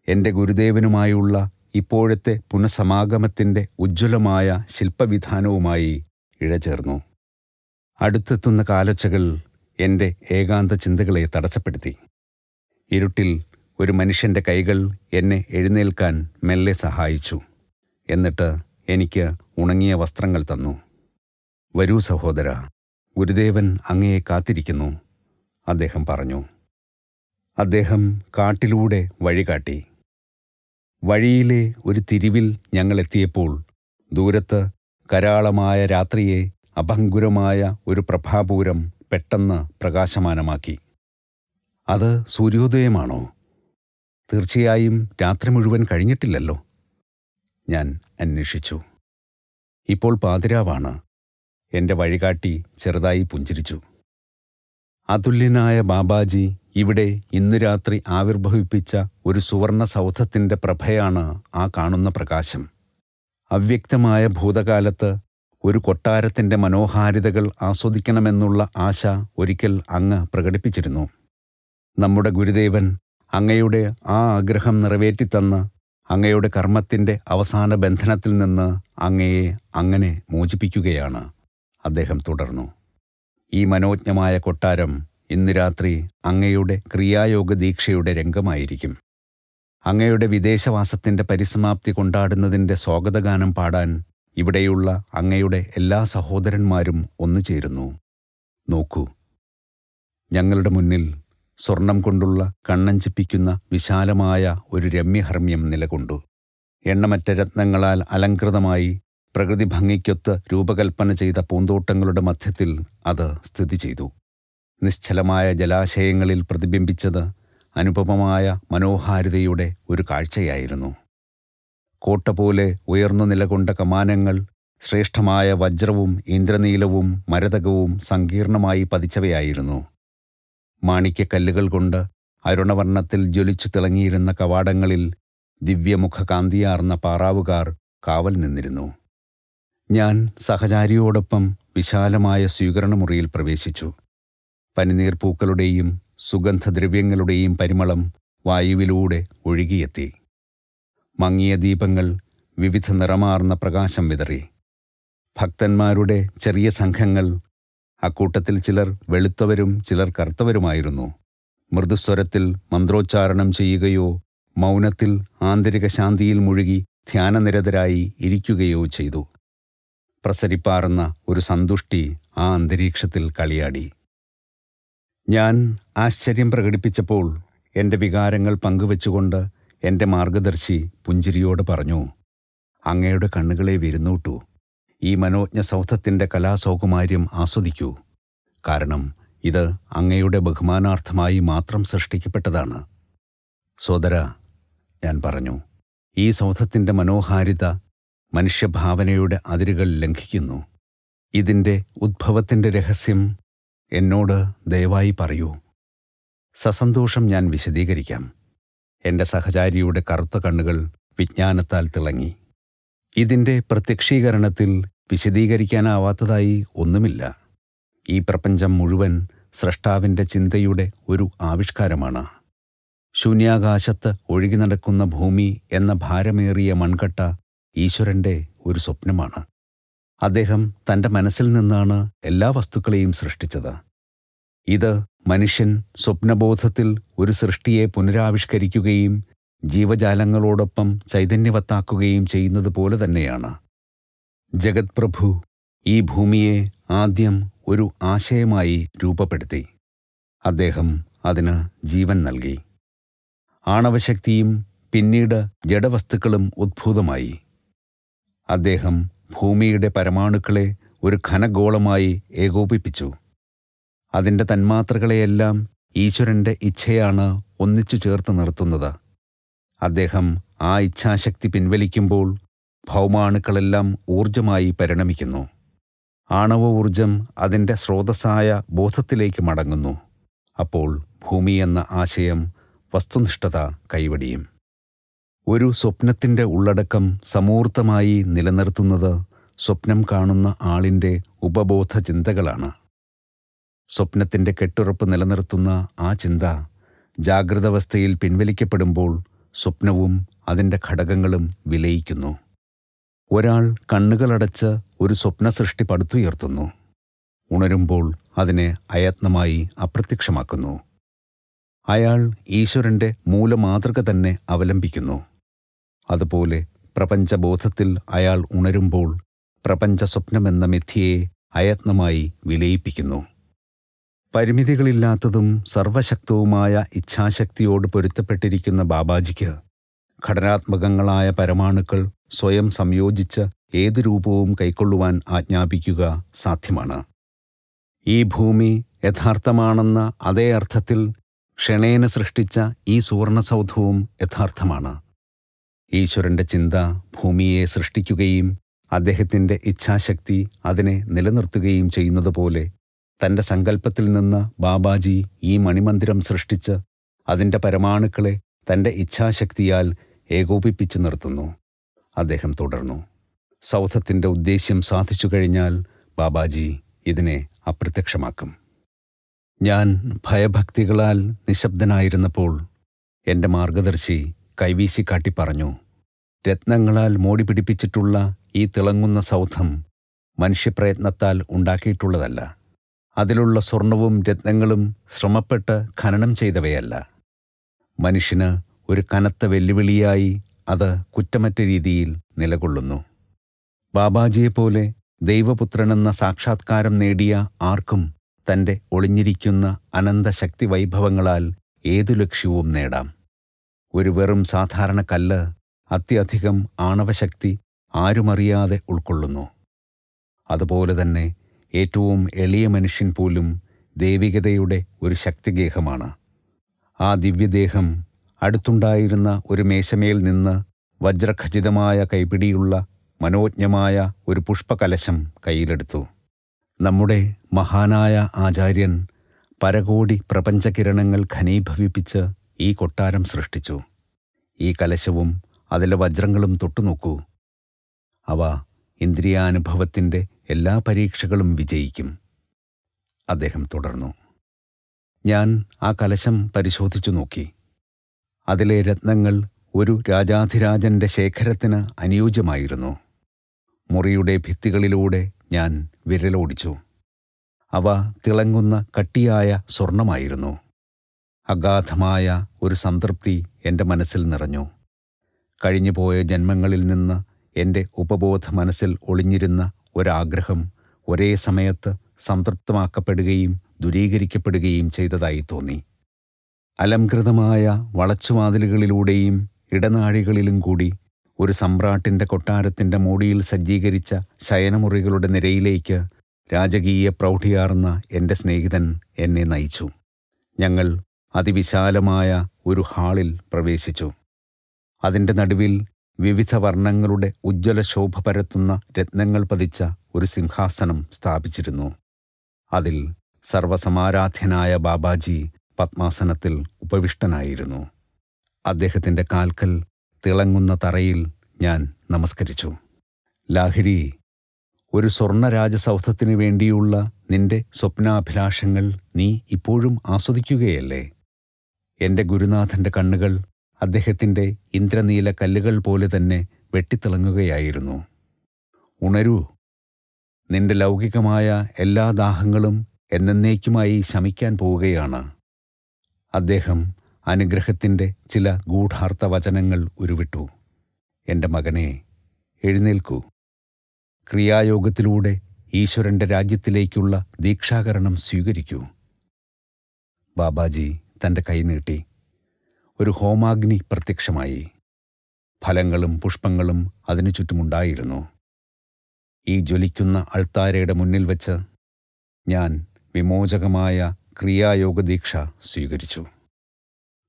S1: എൻ്റെ ഗുരുദേവനുമായുള്ള ഇപ്പോഴത്തെ പുനഃസമാഗമത്തിൻ്റെ ഉജ്ജ്വലമായ ശില്പവിധാനവുമായി ഇഴചേർന്നു. അടുത്തെത്തുന്ന കാലൊച്ചകൾ എൻ്റെ ഏകാന്ത ചിന്തകളെ തടസ്സപ്പെടുത്തി. ഇരുട്ടിൽ ഒരു മനുഷ്യൻ്റെ കൈകൾ എന്നെ എഴുന്നേൽക്കാൻ മെല്ലെ സഹായിച്ചു. എന്നിട്ട് എനിക്ക് ഉണങ്ങിയ വസ്ത്രങ്ങൾ തന്നു. വരൂ സഹോദര, ഗുരുദേവൻ അങ്ങയെ കാത്തിരിക്കുന്നു. അദ്ദേഹം പറഞ്ഞു. അദ്ദേഹം കാട്ടിലൂടെ വഴി കാട്ടി. വഴിയിലെ ഒരു തിരിവിൽ ഞങ്ങളെത്തിയപ്പോൾ ദൂരത്ത് കരാളമായ രാത്രിയെ അഭംഗുരമായ ഒരു പ്രഭാപൂരം പെട്ടെന്ന് പ്രകാശമാനമാക്കി. അത് സൂര്യോദയമാണോ? തീർച്ചയായും രാത്രി മുഴുവൻ കഴിഞ്ഞിട്ടില്ലല്ലോ, ഞാൻ അന്വേഷിച്ചു. ഇപ്പോൾ പാതിരാവാണ്. എൻ്റെ വഴികാട്ടി ചെറുതായി പുഞ്ചിരിച്ചു. അതുല്യനായ ബാബാജി ഇവിടെ ഇന്നു രാത്രി ആവിർഭവിപ്പിച്ച ഒരു സുവർണ സൗധത്തിൻ്റെ പ്രഭയാണ് ആ കാണുന്ന പ്രകാശം. അവ്യക്തമായ ഭൂതകാലത്ത് ഒരു കൊട്ടാരത്തിൻ്റെ മനോഹാരിതകൾ ആസ്വദിക്കണമെന്നുള്ള ആശ ഒരിക്കൽ അങ്ങ് പ്രകടിപ്പിച്ചിരുന്നു. നമ്മുടെ ഗുരുദേവൻ അങ്ങയുടെ ആ ആഗ്രഹം നിറവേറ്റിത്തന്ന് അങ്ങയുടെ കർമ്മത്തിൻ്റെ അവസാന ബന്ധനത്തിൽ നിന്ന് അങ്ങയെ അങ്ങനെ മോചിപ്പിക്കുകയാണ്, അദ്ദേഹം തുടർന്നു. ഈ മനോജ്ഞമായ കൊട്ടാരം ഇന്ന് രാത്രി അങ്ങയുടെ ക്രിയായോഗ ദീക്ഷയുടെ രംഗമായിരിക്കും. അങ്ങയുടെ വിദേശവാസത്തിൻ്റെ പരിസമാപ്തി കൊണ്ടാടുന്നതിൻ്റെ സ്വാഗതഗാനം പാടാൻ ഇവിടെയുള്ള അങ്ങയുടെ എല്ലാ സഹോദരന്മാരും ഒന്നുചേരുന്നു. നോക്കൂ, ഞങ്ങളുടെ മുന്നിൽ സ്വർണം കൊണ്ടുള്ള കണ്ണഞ്ചിപ്പിക്കുന്ന വിശാലമായ ഒരു രമ്യഹർമ്മ്യം നിലകൊണ്ടു. എണ്ണമറ്റ രത്നങ്ങളാൽ അലങ്കൃതമായി പ്രകൃതി ഭംഗിക്കൊത്ത് രൂപകൽപ്പന ചെയ്ത പൂന്തോട്ടങ്ങളുടെ മധ്യത്തിൽ അത് സ്ഥിതി ചെയ്തു. നിശ്ചലമായ ജലാശയങ്ങളിൽ പ്രതിബിംബിച്ചത് അനുപമമായ മനോഹാരിതയുടെ ഒരു കാഴ്ചയായിരുന്നു. കോട്ട പോലെ ഉയർന്നു നിലകൊണ്ട കമാനങ്ങൾ ശ്രേഷ്ഠമായ വജ്രവും ഇന്ദ്രനീലവും മരതകവും സങ്കീർണമായി പതിച്ചവയായിരുന്നു. മാണിക്യക്കല്ലുകൾ കൊണ്ട് അരുണവർണ്ണത്തിൽ ജ്വലിച്ചു തിളങ്ങിയിരുന്ന കവാടങ്ങളിൽ ദിവ്യമുഖകാന്തിയാർന്ന പാറാവുകാർ കാവൽ നിന്നിരുന്നു. ഞാൻ സഹചാരിയോടൊപ്പം വിശാലമായ സ്വീകരണമുറിയിൽ പ്രവേശിച്ചു. പനിനീർപ്പൂക്കളുടെയും സുഗന്ധദ്രവ്യങ്ങളുടെയും പരിമളം വായുവിലൂടെ ഒഴുകിയെത്തി. മങ്ങിയ ദീപങ്ങൾ വിവിധ നിറമാർന്ന പ്രകാശം വിതറി. ഭക്തന്മാരുടെ ചെറിയ സംഘങ്ങൾ, അക്കൂട്ടത്തിൽ ചിലർ വെളുത്തവരും ചിലർ കറുത്തവരുമായിരുന്നു, മൃദുസ്വരത്തിൽ മന്ത്രോച്ചാരണം ചെയ്യുകയോ മൗനത്തിൽ ആന്തരിക ശാന്തിയിൽ മുഴുകി ധ്യാനനിരതരായി ഇരിക്കുകയോ ചെയ്തു. പ്രസരിപ്പാർന്ന ഒരു സന്തുഷ്ടി ആ അന്തരീക്ഷത്തിൽ കളിയാടി. ഞാൻ ആശ്ചര്യം പ്രകടിപ്പിച്ചപ്പോൾ എൻ്റെ വികാരങ്ങൾ പങ്കുവച്ചുകൊണ്ട് എൻ്റെ മാർഗദർശി പുഞ്ചിരിയോട് പറഞ്ഞു, അങ്ങയുടെ കണ്ണുകളെ വിരുന്നൂട്ടൂ. ഈ മനോജ്ഞ സൗധത്തിൻ്റെ കലാസൗകുമാര്യം ആസ്വദിക്കൂ. കാരണം ഇത് അങ്ങയുടെ ബഹുമാനാർത്ഥമായി മാത്രം സൃഷ്ടിക്കപ്പെട്ടതാണ്. സോദരാ, ഞാൻ പറഞ്ഞു, ഈ സൗധത്തിൻ്റെ മനോഹാരിത മനുഷ്യഭാവനയുടെ അതിരുകൾ ലംഘിക്കുന്നു. ഇതിൻ്റെ ഉദ്ഭവത്തിൻ്റെ രഹസ്യം എന്നോട് ദയവായി പറയൂ. സസന്തോഷം ഞാൻ വിശദീകരിക്കാം. എൻ്റെ സഹചാരിയുടെ കറുത്ത കണ്ണുകൾ വിജ്ഞാനത്താൽ തിളങ്ങി. ഇതിൻ്റെ പ്രത്യക്ഷീകരണത്തിൽ വിശദീകരിക്കാനാവാത്തതായി ഒന്നുമില്ല. ഈ പ്രപഞ്ചം മുഴുവൻ സ്രഷ്ടാവിൻ്റെ ചിന്തയുടെ ഒരു ആവിഷ്കാരമാണ്. ശൂന്യാകാശത്ത് ഒഴുകി നടക്കുന്ന ഭൂമി എന്ന ഭാരമേറിയ മൺകട്ട ഈശ്വരൻ്റെ ഒരു സ്വപ്നമാണ്. അദ്ദേഹം തൻ്റെ മനസ്സിൽ നിന്നാണ് എല്ലാ വസ്തുക്കളെയും സൃഷ്ടിച്ചത്. ഇത് മനുഷ്യൻ സ്വപ്നബോധത്തിൽ ഒരു സൃഷ്ടിയെ പുനരാവിഷ്കരിക്കുകയും ജീവജാലങ്ങളോടൊപ്പം ചൈതന്യവത്താക്കുകയും ചെയ്യുന്നത് പോലെ തന്നെയാണ്. ജഗത് പ്രഭു ഈ ഭൂമിയെ ആദ്യം ഒരു ആശയമായി രൂപപ്പെടുത്തി. അദ്ദേഹം അതിന് ജീവൻ നൽകി. ആണവശക്തിയും പിന്നീട് ജഡവസ്തുക്കളും ഉദ്ഭൂതമായി. അദ്ദേഹം ഭൂമിയുടെ പരമാണുക്കളെ ഒരു ഘനഗോളമായി ഏകോപിപ്പിച്ചു. അതിൻ്റെ തന്മാത്രകളെയെല്ലാം ഈശ്വരൻ്റെ ഇച്ഛയാണ് ഒന്നിച്ചു ചേർത്ത് നിർത്തുന്നത്. അദ്ദേഹം ആ ഇച്ഛാശക്തി പിൻവലിക്കുമ്പോൾ ഭൗമാണുക്കളെല്ലാം ഊർജമായി പരിണമിക്കുന്നു. ആണവ ഊർജം അതിൻ്റെ സ്രോതസ്സായ ബോധത്തിലേക്ക് മടങ്ങുന്നു. അപ്പോൾ ഭൂമി എന്ന ആശയം വസ്തുനിഷ്ഠത കൈവടിയും. ഒരു സ്വപ്നത്തിൻ്റെ ഉള്ളടക്കം സമൂർത്തമായി നിലനിർത്തുന്നത് സ്വപ്നം കാണുന്ന ആളിൻ്റെ ഉപബോധ ചിന്തകളാണ്. സ്വപ്നത്തിൻ്റെ കെട്ടുറപ്പ് നിലനിർത്തുന്ന ആ ചിന്ത ജാഗ്രതാവസ്ഥയിൽ പിൻവലിക്കപ്പെടുമ്പോൾ സ്വപ്നവും അതിൻ്റെ ഘടകങ്ങളും വിലയിക്കുന്നു. ഒരാൾ കണ്ണുകളടച്ച് ഒരു സ്വപ്നസൃഷ്ടി പടുത്തുയർത്തുന്നു. ഉണരുമ്പോൾ അതിനെ അയത്നമായി അപ്രത്യക്ഷമാക്കുന്നു. അയാൾ ഈശ്വരൻ്റെ മൂലമാതൃക തന്നെ അവലംബിക്കുന്നു. അതുപോലെ പ്രപഞ്ചബോധത്തിൽ അയാൾ ഉണരുമ്പോൾ പ്രപഞ്ച സ്വപ്നമെന്ന മിഥ്യയെ അയത്നമായി വിലയിപ്പിക്കുന്നു. പരിമിതികളില്ലാത്തതും സർവശക്തവുമായ ഇച്ഛാശക്തിയോട് പൊരുത്തപ്പെട്ടിരിക്കുന്ന ബാബാജിക്ക് ഘടനാത്മകങ്ങളായ പരമാണുക്കൾ സ്വയം സംയോജിച്ച് ഏത് രൂപവും കൈക്കൊള്ളുവാൻ ആജ്ഞാപിക്കുക സാധ്യമാണ്. ഈ ഭൂമി യഥാർത്ഥമാണെന്ന അതേ അർത്ഥത്തിൽ ക്ഷണേന സൃഷ്ടിച്ച ഈ സുവർണസൗധവും യഥാർത്ഥമാണ്. ഈശ്വരന്റെ ചിന്ത ഭൂമിയെ സൃഷ്ടിക്കുകയും അദ്ദേഹത്തിൻ്റെ ഇച്ഛാശക്തി അതിനെ നിലനിർത്തുകയും ചെയ്യുന്നതുപോലെ തൻ്റെ സങ്കല്പത്തിൽ നിന്ന് ബാബാജി ഈ മണിമന്ദിരം സൃഷ്ടിച്ച് അതിൻ്റെ പരമാണുക്കളെ തൻ്റെ ഇച്ഛാശക്തിയാൽ ഏകോപിപ്പിച്ചു നിർത്തുന്നു. അദ്ദേഹം തുടർന്നു. സൗധത്തിൻ്റെ ഉദ്ദേശ്യം സാധിച്ചു കഴിഞ്ഞാൽ ബാബാജി ഇതിനെ അപ്രത്യക്ഷമാക്കും. ഞാൻ ഭയഭക്തികളാൽ നിശബ്ദനായിരുന്നപ്പോൾ എൻ്റെ മാർഗദർശി കൈവീശിക്കാട്ടി പറഞ്ഞു, രത്നങ്ങളാൽ മോടി പിടിപ്പിച്ചിട്ടുള്ള ഈ തിളങ്ങുന്ന സൗധം മനുഷ്യപ്രയത്നത്താൽ ഉണ്ടാക്കിയിട്ടുള്ളതല്ല. അതിലുള്ള സ്വർണവും രത്നങ്ങളും ശ്രമപ്പെട്ട് ഖനനം ചെയ്തവയല്ല. മനുഷ്യന് ഒരു കനത്ത വെല്ലുവിളിയായി അത് കുറ്റമറ്റ രീതിയിൽ നിലകൊള്ളുന്നു. ബാബാജിയെപ്പോലെ ദൈവപുത്രനെന്ന സാക്ഷാത്കാരം നേടിയ ആർക്കും തൻ്റെ ഒളിഞ്ഞിരിക്കുന്ന അനന്തശക്തി വൈഭവങ്ങളാൽ ഏതു ലക്ഷ്യവും നേടാം. ഒരു വെറും സാധാരണ കല്ല് അത്യധികം ആണവശക്തി ആരുമറിയാതെ ഉൾക്കൊള്ളുന്നു. അതുപോലെ തന്നെ ഏറ്റവും എളിയ മനുഷ്യൻ പോലും ദൈവികതയുടെ ഒരു ശക്തിഗേഹമാണ്. ആ ദിവ്യദേഹം അടുത്തുണ്ടായിരുന്ന ഒരു മേശമേൽ നിന്ന് വജ്രഖചിതമായ കൈപിടിയുള്ള മനോജ്ഞമായ ഒരു പുഷ്പകലശം കയ്യിലെടുത്തു. നമ്മുടെ മഹാനായ ആചാര്യൻ പരകോടി പ്രപഞ്ചകിരണങ്ങൾ ഘനീഭവിപ്പിച്ച് ഈ കൊട്ടാരം സൃഷ്ടിച്ചു. ഈ കലശവും അതിലെ വജ്രങ്ങളും തൊട്ടുനോക്കൂ. അവ ഇന്ദ്രിയാനുഭവത്തിൻ്റെ എല്ലാ പരീക്ഷകളും വിജയിക്കും. അദ്ദേഹം തുടർന്നു. ഞാൻ ആ കലശം പരിശോധിച്ചു നോക്കി. അതിലെ രത്നങ്ങൾ ഒരു രാജാധിരാജന്റെ ശേഖരത്തിന് അനുയോജ്യമായിരുന്നു. മുറിയുടെ ഭിത്തികളിലൂടെ ഞാൻ വിരലോടിച്ചു. അവ തിളങ്ങുന്ന കട്ടിയായ സ്വർണമായിരുന്നു. അഗാധമായ ഒരു സംതൃപ്തി എൻ്റെ മനസ്സിൽ നിറഞ്ഞു. കഴിഞ്ഞുപോയ ജന്മങ്ങളിൽ നിന്ന് എൻ്റെ ഉപബോധ മനസ്സിൽ ഒളിഞ്ഞിരുന്ന ഒരാഗ്രഹം ഒരേ സമയത്ത് സംതൃപ്തമാക്കപ്പെടുകയും ദൂരീകരിക്കപ്പെടുകയും ചെയ്തതായി തോന്നി. അലംകൃതമായ വളച്ചുവാതിലുകളിലൂടെയും ഇടനാഴികളിലും കൂടി ഒരു സമ്രാട്ടിൻ്റെ കൊട്ടാരത്തിൻ്റെ മോടിയിൽ സജ്ജീകരിച്ച ശയനമുറികളുടെ നിരയിലേക്ക് രാജകീയ പ്രൗഢിയാർന്ന എൻ്റെ സ്നേഹിതൻ എന്നെ നയിച്ചു. ഞങ്ങൾ അതിവിശാലമായ ഒരു ഹാളിൽ പ്രവേശിച്ചു. അതിൻ്റെ നടുവിൽ വിവിധ വർണ്ണങ്ങളുടെ ഉജ്ജ്വല ശോഭ പരത്തുന്ന രത്നങ്ങൾ പതിച്ച ഒരു സിംഹാസനം സ്ഥാപിച്ചിരുന്നു. അതിൽ സർവസമാരാധ്യനായ ബാബാജി പത്മാസനത്തിൽ ഉപവിഷ്ടനായിരുന്നു. അദ്ദേഹത്തിൻ്റെ കാൽക്കൽ തിളങ്ങുന്ന തറയിൽ ഞാൻ നമസ്കരിച്ചു. ലാഹിരി, ഒരു സ്വർണ്ണ രാജസൗധത്തിനു വേണ്ടിയുള്ള നിന്റെ സ്വപ്നാഭിലാഷങ്ങൾ നീ ഇപ്പോഴും ആസ്വദിക്കുകയല്ലേ? എൻ്റെ ഗുരുനാഥൻ്റെ കണ്ണുകൾ അദ്ദേഹത്തിൻ്റെ ഇന്ദ്രനീല കല്ലുകൾ പോലെ തന്നെ വെട്ടിത്തിളങ്ങുകയായിരുന്നു. ഉണരൂ, നിന്റെ ലൗകികമായ എല്ലാ ദാഹങ്ങളും എന്നേക്കുമായി ശമിക്കാൻ പോവുകയാണ്. അദ്ദേഹം അനുഗ്രഹത്തിൻ്റെ ചില ഗൂഢാർത്ഥ വചനങ്ങൾ ഉരുവിട്ടു. എൻ്റെ മകനെ, എഴുന്നേൽക്കൂ. ക്രിയായോഗത്തിലൂടെ ഈശ്വരൻ്റെ രാജ്യത്തിലേക്കുള്ള ദീക്ഷാകരണം സ്വീകരിക്കൂ. ബാബാജി തൻ്റെ കൈ നീട്ടി. ഒരു ഹോമാഗ്നി പ്രത്യക്ഷമായി. ഫലങ്ങളും പുഷ്പങ്ങളും അതിനു ചുറ്റുമുണ്ടായിരുന്നു. ഈ ജ്വലിക്കുന്ന അൾത്താരയുടെ മുന്നിൽ വച്ച് ഞാൻ വിമോചകമായ ക്രിയായോഗ ദീക്ഷ സ്വീകരിച്ചു.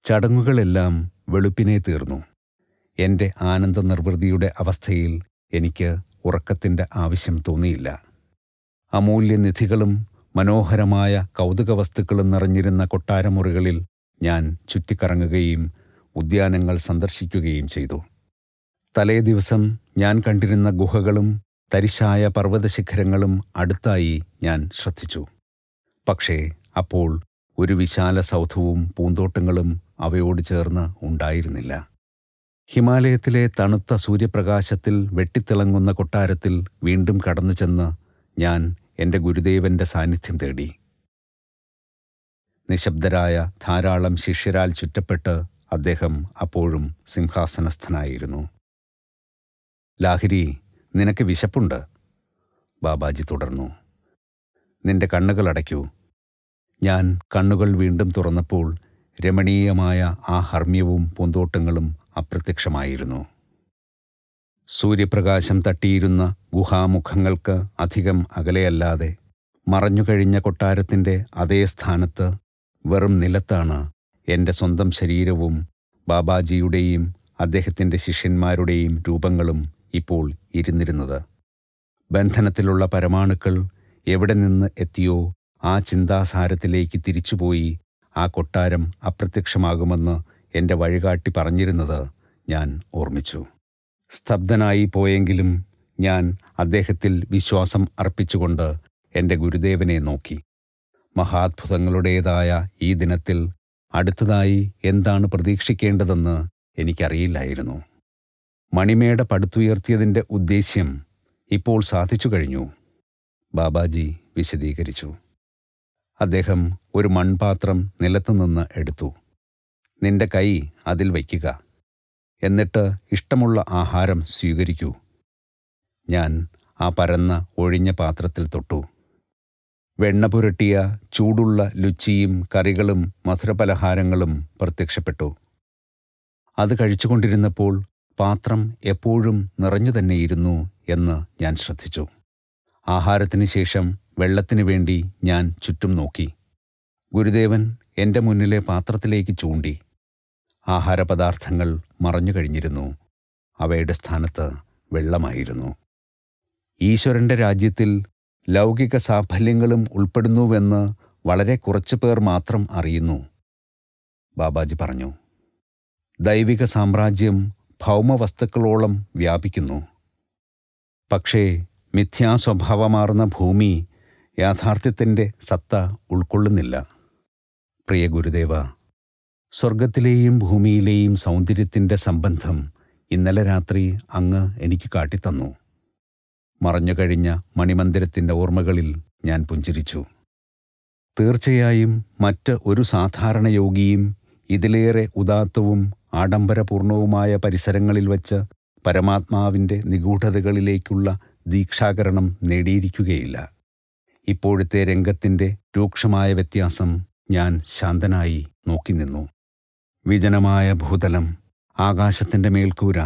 S1: ചടങ്ങുകളെല്ലാം വെളുപ്പിനെ തീർന്നു. എൻ്റെ ആനന്ദ നിർവൃതിയുടെ അവസ്ഥയിൽ എനിക്ക് ഉറക്കത്തിൻ്റെ ആവശ്യം തോന്നിയില്ല. അമൂല്യനിധികളും മനോഹരമായ കൗതുക വസ്തുക്കളും നിറഞ്ഞിരുന്ന കൊട്ടാരമുറികളിൽ ഞാൻ ചുറ്റിക്കറങ്ങുകയും ഉദ്യാനങ്ങൾ സന്ദർശിക്കുകയും ചെയ്തു. തലേ ദിവസം ഞാൻ കണ്ടിരുന്ന ഗുഹകളും തരിശായ പർവ്വതശിഖരങ്ങളും അടുത്തായി ഞാൻ ശ്രദ്ധിച്ചു. പക്ഷേ അപ്പോൾ ഒരു വിശാല സൗധവും പൂന്തോട്ടങ്ങളും അവയോട് ചേർന്ന് ഉണ്ടായിരുന്നില്ല. ഹിമാലയത്തിലെ തണുത്ത സൂര്യപ്രകാശത്തിൽ വെട്ടിത്തിളങ്ങുന്ന കൊട്ടാരത്തിൽ വീണ്ടും കടന്നു ചെന്ന് ഞാൻ എൻ്റെ ഗുരുദേവൻ്റെ സാന്നിധ്യം തേടി. നിശബ്ദരായ ധാരാളം ശിഷ്യരാൽ ചുറ്റപ്പെട്ട് അദ്ദേഹം അപ്പോഴും സിംഹാസനസ്ഥനായിരുന്നു. ലാഹിരി, നിനക്ക് വിശപ്പുണ്ട്, ബാബാജി തുടർന്നു. നിന്റെ കണ്ണുകൾ അടയ്ക്കൂ. ഞാൻ കണ്ണുകൾ വീണ്ടും തുറന്നപ്പോൾ രമണീയമായ ആ ഹർമ്മ്യവും പൂന്തോട്ടങ്ങളും അപ്രത്യക്ഷമായിരുന്നു. സൂര്യപ്രകാശം തട്ടിയിരുന്ന ഗുഹാമുഖങ്ങൾക്ക് അധികം അകലെയല്ലാതെ മറഞ്ഞുകഴിഞ്ഞ കൊട്ടാരത്തിൻ്റെ അതേ സ്ഥാനത്ത് വെറും നിലത്താണ് എൻ്റെ സ്വന്തം ശരീരവും ബാബാജിയുടെയും അദ്ദേഹത്തിൻ്റെ ശിഷ്യന്മാരുടെയും രൂപങ്ങളും ഇപ്പോൾ ഇരുന്നിരുന്നത്. ബന്ധനത്തിലുള്ള പരമാണുക്കൾ എവിടെ നിന്ന് എത്തിയോ ആ ചിന്താസാരത്തിലേക്ക് തിരിച്ചുപോയി ആ കൊട്ടാരം അപ്രത്യക്ഷമാകുമെന്ന് എൻ്റെ വഴികാട്ടി പറഞ്ഞിരുന്നത് ഞാൻ ഓർമ്മിച്ചു. സ്തബ്ധനായി പോയെങ്കിലും ഞാൻ അദ്ദേഹത്തിൽ വിശ്വാസം അർപ്പിച്ചുകൊണ്ട് എൻ്റെ ഗുരുദേവനെ നോക്കി. മഹാത്ഭുതങ്ങളുടേതായ ഈ ദിനത്തിൽ അടുത്തതായി എന്താണ് പ്രതീക്ഷിക്കേണ്ടതെന്ന് എനിക്കറിയില്ലായിരുന്നു. മണിമേട പടുത്തുയർത്തിയതിൻ്റെ ഉദ്ദേശ്യം ഇപ്പോൾ സാധിച്ചു കഴിഞ്ഞു, ബാബാജി വിശദീകരിച്ചു. അദ്ദേഹം ഒരു മൺപാത്രം നിലത്തുനിന്ന് എടുത്തു. നിന്റെ കൈ അതിൽ വയ്ക്കുക, എന്നിട്ട് ഇഷ്ടമുള്ള ആഹാരം സ്വീകരിക്കൂ. ഞാൻ ആ പരന്ന ഒഴിഞ്ഞ പാത്രത്തിൽ തൊട്ടു. വെണ്ണ പുരട്ടിയ ചൂടുള്ള ലുച്ചിയും കറികളും മധുരപലഹാരങ്ങളും പ്രത്യക്ഷപ്പെട്ടു. അത് കഴിച്ചുകൊണ്ടിരുന്നപ്പോൾ പാത്രം എപ്പോഴും നിറഞ്ഞു തന്നെയിരുന്നു എന്ന് ഞാൻ ശ്രദ്ധിച്ചു. ആഹാരത്തിന് ശേഷം വെള്ളത്തിനു വേണ്ടി ഞാൻ ചുറ്റും നോക്കി. ഗുരുദേവൻ എൻ്റെ മുന്നിലെ പാത്രത്തിലേക്ക് ചൂണ്ടി. ആഹാരപദാർത്ഥങ്ങൾ മറഞ്ഞു കഴിഞ്ഞിരുന്നു. അവയുടെ സ്ഥാനത്ത് വെള്ളമായിരുന്നു. ഈശ്വരൻ്റെ രാജ്യത്തിൽ ലൗകിക സാഫല്യങ്ങളും ഉൾപ്പെടുന്നുവെന്ന് വളരെ കുറച്ചു പേർ മാത്രം അറിയുന്നു, ബാബാജി പറഞ്ഞു. ദൈവിക സാമ്രാജ്യം ഭൗമവസ്തുക്കളോളം വ്യാപിക്കുന്നു. പക്ഷേ മിഥ്യാസ്വഭാവമാർന്ന ഭൂമി യാഥാർത്ഥ്യത്തിൻ്റെ സത്ത ഉൾക്കൊള്ളുന്നില്ല. പ്രിയ ഗുരുദേവ, സ്വർഗത്തിലെയും ഭൂമിയിലെയും സൗന്ദര്യത്തിൻ്റെ സംബന്ധം ഇന്നലെ രാത്രി അങ്ങ് എനിക്ക് കാട്ടിത്തന്നു. മറഞ്ഞുകഴിഞ്ഞ മണിമന്ദിരത്തിൻ്റെ ഓർമ്മകളിൽ ഞാൻ പുഞ്ചിരിച്ചു. തീർച്ചയായും മറ്റ് ഒരു സാധാരണ യോഗിയും ഇതിലേറെ ഉദാത്തവും ആഡംബരപൂർണവുമായ പരിസരങ്ങളിൽ വച്ച് പരമാത്മാവിൻ്റെ നിഗൂഢതകളിലേക്കുള്ള ദീക്ഷാകരണം നേടിയിരിക്കുകയില്ല. ഇപ്പോഴത്തെ രംഗത്തിൻ്റെ രൂക്ഷമായ വ്യത്യാസം ഞാൻ ശാന്തനായി നോക്കി നിന്നു. വിജനമായ ഭൂതലം, ആകാശത്തിൻ്റെ മേൽക്കൂര,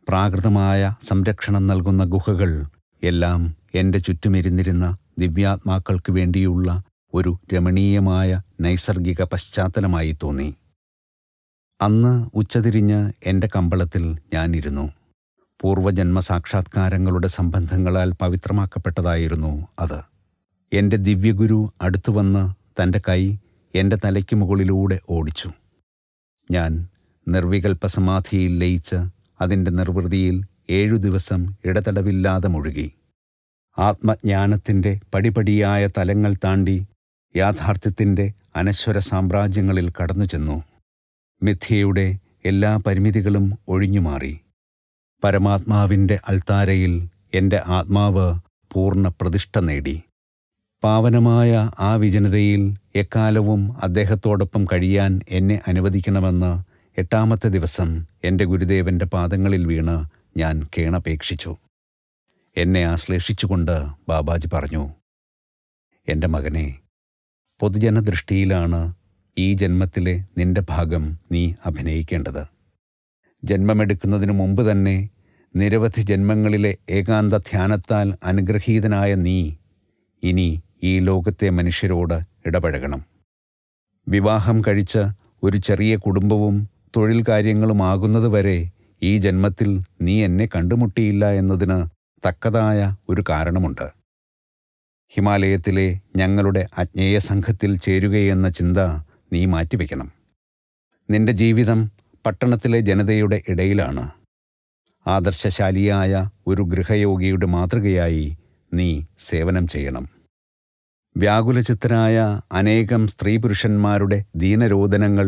S1: പ്രാകൃതമായ സംരക്ഷണം നൽകുന്ന ഗുഹകൾ എല്ലാം എൻ്റെ ചുറ്റുമിരുന്നിരുന്ന ദിവ്യാത്മാക്കൾക്ക് വേണ്ടിയുള്ള ഒരു രമണീയമായ നൈസർഗിക പശ്ചാത്തലമായി തോന്നി. അന്ന് ഉച്ചതിരിഞ്ഞ് എൻ്റെ കമ്പളത്തിൽ ഞാനിരുന്നു. പൂർവജന്മസാക്ഷാത്കാരങ്ങളുടെ സംബന്ധങ്ങളാൽ പവിത്രമാക്കപ്പെട്ടതായിരുന്നു അത്. എൻ്റെ ദിവ്യഗുരു അടുത്തുവന്ന് തൻ്റെ കൈ എൻ്റെ തലയ്ക്ക് മുകളിലൂടെ ഓടിച്ചു. ഞാൻ നിർവികൽപ്പ സമാധിയിൽ ലയിച്ച് അതിൻ്റെ നിർവൃതിയിൽ 7 ദിവസം ഇടതടവില്ലാതെ മുഴുകി. ആത്മജ്ഞാനത്തിൻ്റെ പടിപടിയായ തലങ്ങൾ താണ്ടി യാഥാർത്ഥ്യത്തിൻ്റെ അനശ്വര സാമ്രാജ്യങ്ങളിൽ കടന്നു ചെന്നു. മിഥ്യയുടെ എല്ലാ പരിമിതികളും ഒഴിഞ്ഞുമാറി. പരമാത്മാവിൻ്റെ അൾത്താരയിൽ എൻ്റെ ആത്മാവ് പൂർണ്ണ പ്രതിഷ്ഠ നേടി. പാവനമായ ആ വിജനതയിൽ എക്കാലവും അദ്ദേഹത്തോടൊപ്പം കഴിയാൻ എന്നെ അനുവദിക്കണമെന്ന് 8ാമത്തെ ദിവസം എൻ്റെ ഗുരുദേവൻ്റെ പാദങ്ങളിൽ വീണ് ഞാൻ കേണപേക്ഷിച്ചു. എന്നെ ആശ്ലേഷിച്ചുകൊണ്ട് ബാബാജി പറഞ്ഞു, എൻ്റെ മകനെ, പൊതുജനദൃഷ്ടിയിലാണ് ഈ ജന്മത്തിലെ നിന്റെ ഭാഗം നീ അഭിനയിക്കേണ്ടത്. ജന്മമെടുക്കുന്നതിനു മുമ്പ് തന്നെ നിരവധി ജന്മങ്ങളിലെ ഏകാന്ത ധ്യാനത്താൽ അനുഗ്രഹീതനായ നീ ഇനി ഈ ലോകത്തെ മനുഷ്യരോട് ഇടപഴകണം. വിവാഹം കഴിച്ച് ഒരു ചെറിയ കുടുംബവും തൊഴിൽ കാര്യങ്ങളുമാകുന്നതുവരെ ഈ ജന്മത്തിൽ നീ എന്നെ കണ്ടുമുട്ടിയില്ല എന്നതിന് തക്കതായ ഒരു കാരണമുണ്ട്. ഹിമാലയത്തിലെ ഞങ്ങളുടെ അജ്ഞേയ സംഘത്തിൽ ചേരുകയെന്ന ചിന്ത നീ മാറ്റിവെക്കണം. നിന്റെ ജീവിതം പട്ടണത്തിലെ ജനതയുടെ ഇടയിലാണ്. ആദർശശാലിയായ ഒരു ഗൃഹയോഗിയുടെ മാതൃകയായി നീ സേവനം ചെയ്യണം. വ്യാകുലചിത്തരായ അനേകം സ്ത്രീ പുരുഷന്മാരുടെ ദീനരോദനങ്ങൾ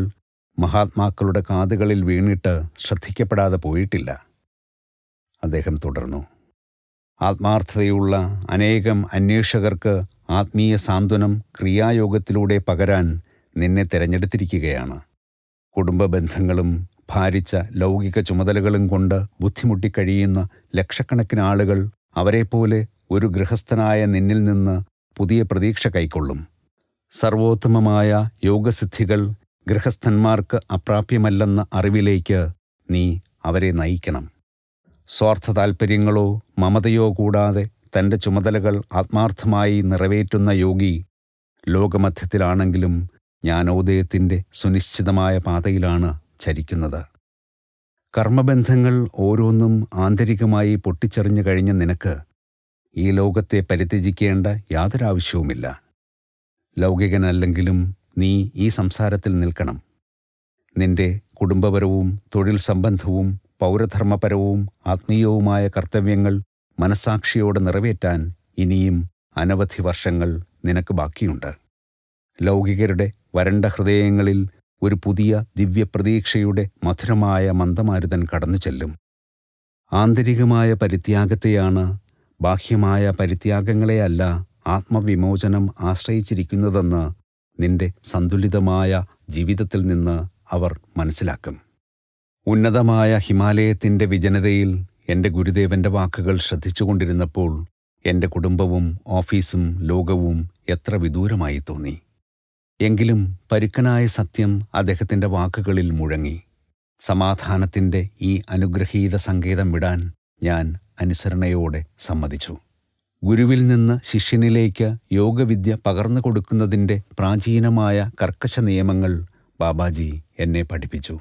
S1: മഹാത്മാക്കളുടെ കാതുകളിൽ വീണിട്ട് ശ്രദ്ധിക്കപ്പെടാതെ പോയിട്ടില്ല, അദ്ദേഹം തുടർന്നു. ആത്മാർത്ഥതയുള്ള അനേകം അന്വേഷകർക്ക് ആത്മീയ സാന്ത്വനം ക്രിയായോഗത്തിലൂടെ പകരാൻ നിന്നെ തിരഞ്ഞെടുത്തിരിക്കുകയാണ്. കുടുംബ ബന്ധങ്ങളും ഭാരിച്ച ലൗകിക ചുമതലകളും കൊണ്ട് ബുദ്ധിമുട്ടിക്കഴിയുന്ന ലക്ഷക്കണക്കിന് ആളുകൾ അവരെപ്പോലെ ഒരു ഗൃഹസ്ഥനായ നിന്നിൽ നിന്ന് പുതിയ പ്രതീക്ഷ കൈക്കൊള്ളും. സർവോത്തമമായ യോഗസിദ്ധികൾ ഗൃഹസ്ഥന്മാർക്ക് അപ്രാപ്യമല്ലെന്ന അറിവിലേക്ക് നീ അവരെ നയിക്കണം. സ്വാർത്ഥ താൽപ്പര്യങ്ങളോ മമതയോ കൂടാതെ തൻ്റെ ചുമതലകൾ ആത്മാർത്ഥമായി നിറവേറ്റുന്ന യോഗി ലോകമധ്യത്തിലാണെങ്കിലും ജ്ഞാനോദയത്തിൻ്റെ സുനിശ്ചിതമായ പാതയിലാണ് ചരിക്കുന്നത്. കർമ്മബന്ധങ്ങൾ ഓരോന്നും ആന്തരികമായി പൊട്ടിച്ചെറിഞ്ഞു കഴിഞ്ഞ നിനക്ക് ഈ ലോകത്തെ പരിത്യജിക്കേണ്ട യാതൊരാവശ്യവുമില്ല. ലൗകികനല്ലെങ്കിലും നീ ഈ സംസാരത്തിൽ നിൽക്കണം. നിന്റെ കുടുംബപരവും തൊഴിൽ സംബന്ധവും പൗരധർമ്മപരവും ആത്മീയവുമായ കർത്തവ്യങ്ങൾ മനസ്സാക്ഷിയോടെ നിറവേറ്റാൻ ഇനിയും അനവധി വർഷങ്ങൾ നിനക്ക് ബാക്കിയുണ്ട്. ലൗകികരുടെ വരണ്ട ഹൃദയങ്ങളിൽ ഒരു പുതിയ ദിവ്യപ്രതീക്ഷയുടെ മധുരമായ മന്ദമാരുതൻ കടന്നു ചെല്ലും. ആന്തരികമായ പരിത്യാഗത്തെയാണ്, ബാഹ്യമായ പരിത്യാഗങ്ങളെയല്ല ആത്മവിമോചനം ആശ്രയിച്ചിരിക്കുന്നതെന്ന് നിന്റെ സന്തുലിതമായ ജീവിതത്തിൽ നിന്ന് അവർ മനസ്സിലാക്കും. ഉന്നതമായ ഹിമാലയത്തിൻ്റെ വിജനതയിൽ എൻ്റെ ഗുരുദേവൻ്റെ വാക്കുകൾ ശ്രദ്ധിച്ചുകൊണ്ടിരുന്നപ്പോൾ എൻ്റെ കുടുംബവും ഓഫീസും ലോകവും എത്ര വിദൂരമായി തോന്നി. എങ്കിലും പരുക്കനായ സത്യം അദ്ദേഹത്തിൻ്റെ വാക്കുകളിൽ മുഴങ്ങി. സമാധാനത്തിൻ്റെ ഈ അനുഗ്രഹീത സങ്കേതം വിടാൻ ഞാൻ അനുസരണയോടെ സമ്മതിച്ചു. ഗുരുവിൽ നിന്ന് ശിഷ്യനിലേക്ക് യോഗവിദ്യ പകർന്നു കൊടുക്കുന്നതിൻ്റെ പ്രാചീനമായ കർക്കശ നിയമങ്ങൾ ബാബാജി എന്നെ പഠിപ്പിച്ചു.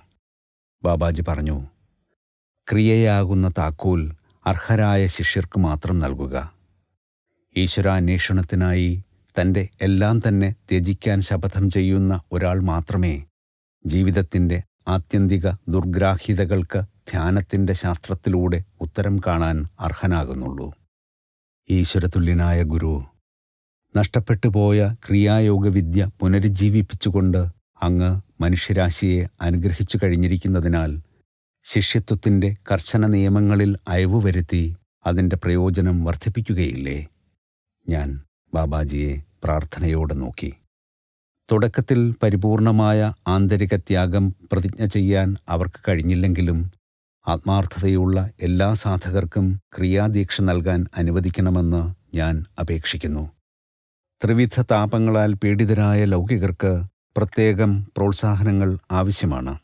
S1: ബാബാജി പറഞ്ഞു, ക്രിയയാകുന്ന താക്കോൽ അർഹരായ ശിഷ്യർക്ക് മാത്രം നൽകുക. ഈശ്വരാന്വേഷണത്തിനായി തൻ്റെ എല്ലാം തന്നെ ത്യജിക്കാൻ ശപഥം ചെയ്യുന്ന ഒരാൾ മാത്രമേ ജീവിതത്തിൻ്റെ ആത്യന്തിക ദുർഗ്രാഹ്യതകൾക്ക് ധ്യാനത്തിൻ്റെ ശാസ്ത്രത്തിലൂടെ ഉത്തരം കാണാൻ അർഹനാകുന്നുള്ളൂ. ഈശ്വരതുല്യനായ ഗുരു നഷ്ടപ്പെട്ടുപോയ ക്രിയായോഗവിദ്യ പുനരുജ്ജീവിപ്പിച്ചുകൊണ്ട് അങ്ങ് മനുഷ്യരാശിയെ അനുഗ്രഹിച്ചു കഴിഞ്ഞിരിക്കുന്നതിനാൽ ശിഷ്യത്വത്തിൻ്റെ കർശന നിയമങ്ങളിൽ അയവു വരുത്തി അതിൻ്റെ പ്രയോജനം വർദ്ധിപ്പിക്കുകയില്ലേ? ഞാൻ ബാബാജിയെ പ്രാർത്ഥനയോടെ നോക്കി. തുടക്കത്തിൽ പരിപൂർണമായ ആന്തരിക ത്യാഗം പ്രതിജ്ഞ ചെയ്യാൻ അവർക്ക് കഴിഞ്ഞില്ലെങ്കിലും ആത്മാർത്ഥതയുള്ള എല്ലാ സാധകർക്കും ക്രിയാദീക്ഷ നൽകാൻ അനുവദിക്കണമെന്ന് ഞാൻ അപേക്ഷിക്കുന്നു. ത്രിവിധ താപങ്ങളാൽ പീഡിതരായ ലൗകികർക്ക് പ്രത്യേകം പ്രോത്സാഹനങ്ങൾ ആവശ്യമാണ്.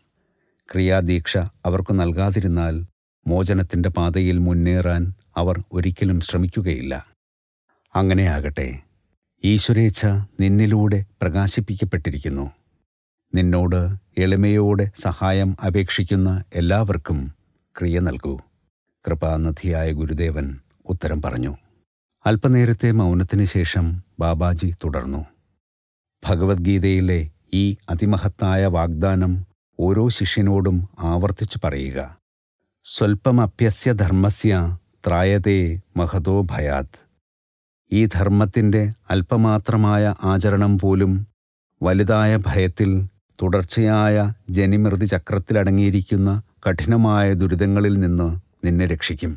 S1: ക്രിയാദീക്ഷ അവർക്ക് നൽകാതിരുന്നാൽ മോചനത്തിൻ്റെ പാതയിൽ മുന്നേറാൻ അവർ ഒരിക്കലും ശ്രമിക്കുകയില്ല. അങ്ങനെയാകട്ടെ. ഈശ്വരേച്ഛ നിന്നിലൂടെ പ്രകാശിപ്പിക്കപ്പെട്ടിരിക്കുന്നു. നിന്നോട് എളിമയോടെ സഹായം അപേക്ഷിക്കുന്ന എല്ലാവർക്കും ക്രിയ നൽകൂ. കൃപാനിധിയായ ഗുരുദേവൻ ഉത്തരം പറഞ്ഞു. അല്പനേരത്തെ മൗനത്തിന് ശേഷം ബാബാജി തുടർന്നു. ഭഗവത്ഗീതയിലെ ഈ അതിമഹത്തായ വാഗ്ദാനം ഓരോ ശിഷ്യനോടും ആവർത്തിച്ചു പറയുക. സ്വൽപ്പമപ്യസ്യ ധർമ്മസ്യ ത്രായതേ മഹതോ ഭയാത്. ഈ ധർമ്മത്തിൻ്റെ അല്പമാത്രമായ ആചരണം പോലും വലുതായ ഭയത്തിൽ, തുടർച്ചയായ ജനിമൃതി ചക്രത്തിലടങ്ങിയിരിക്കുന്ന കഠിനമായ ദുരിതങ്ങളിൽ നിന്ന് നിന്നെ രക്ഷിക്കും.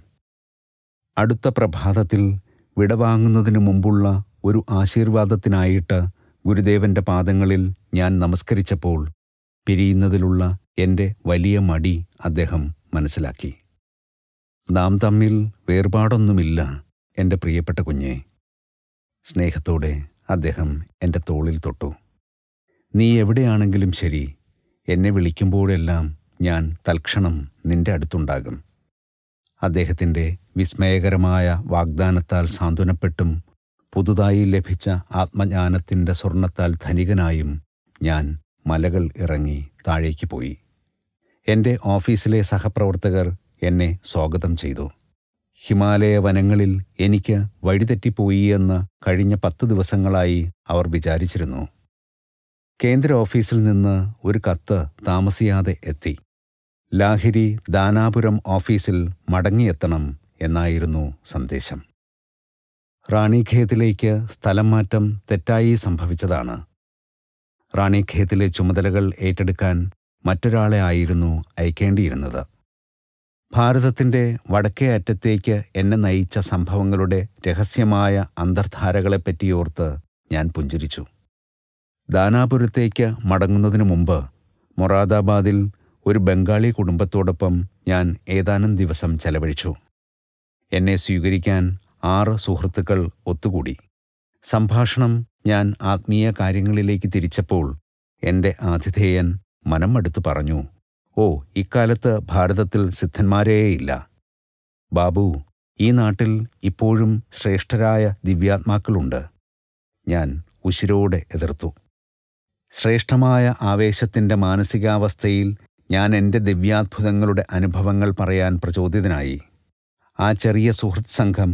S1: അടുത്ത പ്രഭാതത്തിൽ വിടവാങ്ങുന്നതിനു മുമ്പുള്ള ഒരു ആശീർവാദത്തിനായിട്ട് ഗുരുദേവൻ്റെ പാദങ്ങളിൽ ഞാൻ നമസ്കരിച്ചപ്പോൾ പിരിയുന്നതിലുള്ള എൻ്റെ വലിയ മടി അദ്ദേഹം മനസ്സിലാക്കി. നാം തമ്മിൽ വേർപാടൊന്നുമില്ല എൻ്റെ പ്രിയപ്പെട്ട കുഞ്ഞെ. സ്നേഹത്തോടെ അദ്ദേഹം എൻ്റെ തോളിൽ തൊട്ടു. നീ എവിടെയാണെങ്കിലും ശരി, എന്നെ വിളിക്കുമ്പോഴെല്ലാം ഞാൻ തൽക്ഷണം നിന്റെ അടുത്തുണ്ടാകും. അദ്ദേഹത്തിൻ്റെ വിസ്മയകരമായ വാഗ്ദാനത്താൽ സാന്ത്വനപ്പെട്ടും പുതുതായി ലഭിച്ച ആത്മജ്ഞാനത്തിൻ്റെ സ്വർണത്താൽ ധനികനായും ഞാൻ മലകൾ ഇറങ്ങി താഴേക്ക് പോയി. എൻ്റെ ഓഫീസിലെ സഹപ്രവർത്തകർ എന്നെ സ്വാഗതം ചെയ്തു. ഹിമാലയ വനങ്ങളിൽ എനിക്ക് വഴിതെറ്റിപ്പോയി എന്ന് കഴിഞ്ഞ 10 ദിവസങ്ങളായി അവർ വിചാരിച്ചിരുന്നു. കേന്ദ്ര ഓഫീസിൽ നിന്ന് ഒരു കത്ത് താമസിയാതെ എത്തി. ലാഹിരി ദാനാപുരം ഓഫീസിൽ മടങ്ങിയെത്തണം എന്നായിരുന്നു സന്ദേശം. റാണിഖേത്തിലേക്ക് സ്ഥലം മാറ്റം തെറ്റായി സംഭവിച്ചതാണ്. റാണിഖേത്തിലെ ചുമതലകൾ ഏറ്റെടുക്കാൻ മറ്റൊരാളെ ആയിരുന്നു അയക്കേണ്ടിയിരുന്നത്. ഭാരതത്തിൻ്റെ വടക്കേ അറ്റത്തേക്ക് എന്നെ നയിച്ച സംഭവങ്ങളുടെ രഹസ്യമായ അന്തർധാരകളെപ്പറ്റിയോർത്ത് ഞാൻ പുഞ്ചിരിച്ചു. ദാനാപുരത്തേക്ക് മടങ്ങുന്നതിനു മുമ്പ് മൊറാദാബാദിൽ ഒരു ബംഗാളി കുടുംബത്തോടൊപ്പം ഞാൻ ഏതാനും ദിവസം ചെലവഴിച്ചു. എന്നെ സ്വീകരിക്കാൻ 6 സുഹൃത്തുക്കൾ ഒത്തുകൂടി. സംഭാഷണം ഞാൻ ആത്മീയ കാര്യങ്ങളിലേക്ക് തിരിച്ചപ്പോൾ എൻ്റെ ആതിഥേയൻ മനം മടുത്തു പറഞ്ഞു, "ഓ, ഇക്കാലത്ത് ഭാരതത്തിൽ സിദ്ധന്മാരേയില്ല. ബാബു, ഈ നാട്ടിൽ ഇപ്പോഴും ശ്രേഷ്ഠരായ ദിവ്യാത്മാക്കളുണ്ട്." ഞാൻ ഉശിരോടെ എതിർത്തു. ശ്രേഷ്ഠമായ ആവേശത്തിൻ്റെ മാനസികാവസ്ഥയിൽ ഞാൻ എൻ്റെ ദിവ്യാത്ഭുതങ്ങളുടെ അനുഭവങ്ങൾ പറയാൻ പ്രചോദിതനായി. ആ ചെറിയ സുഹൃത്ത് സംഘം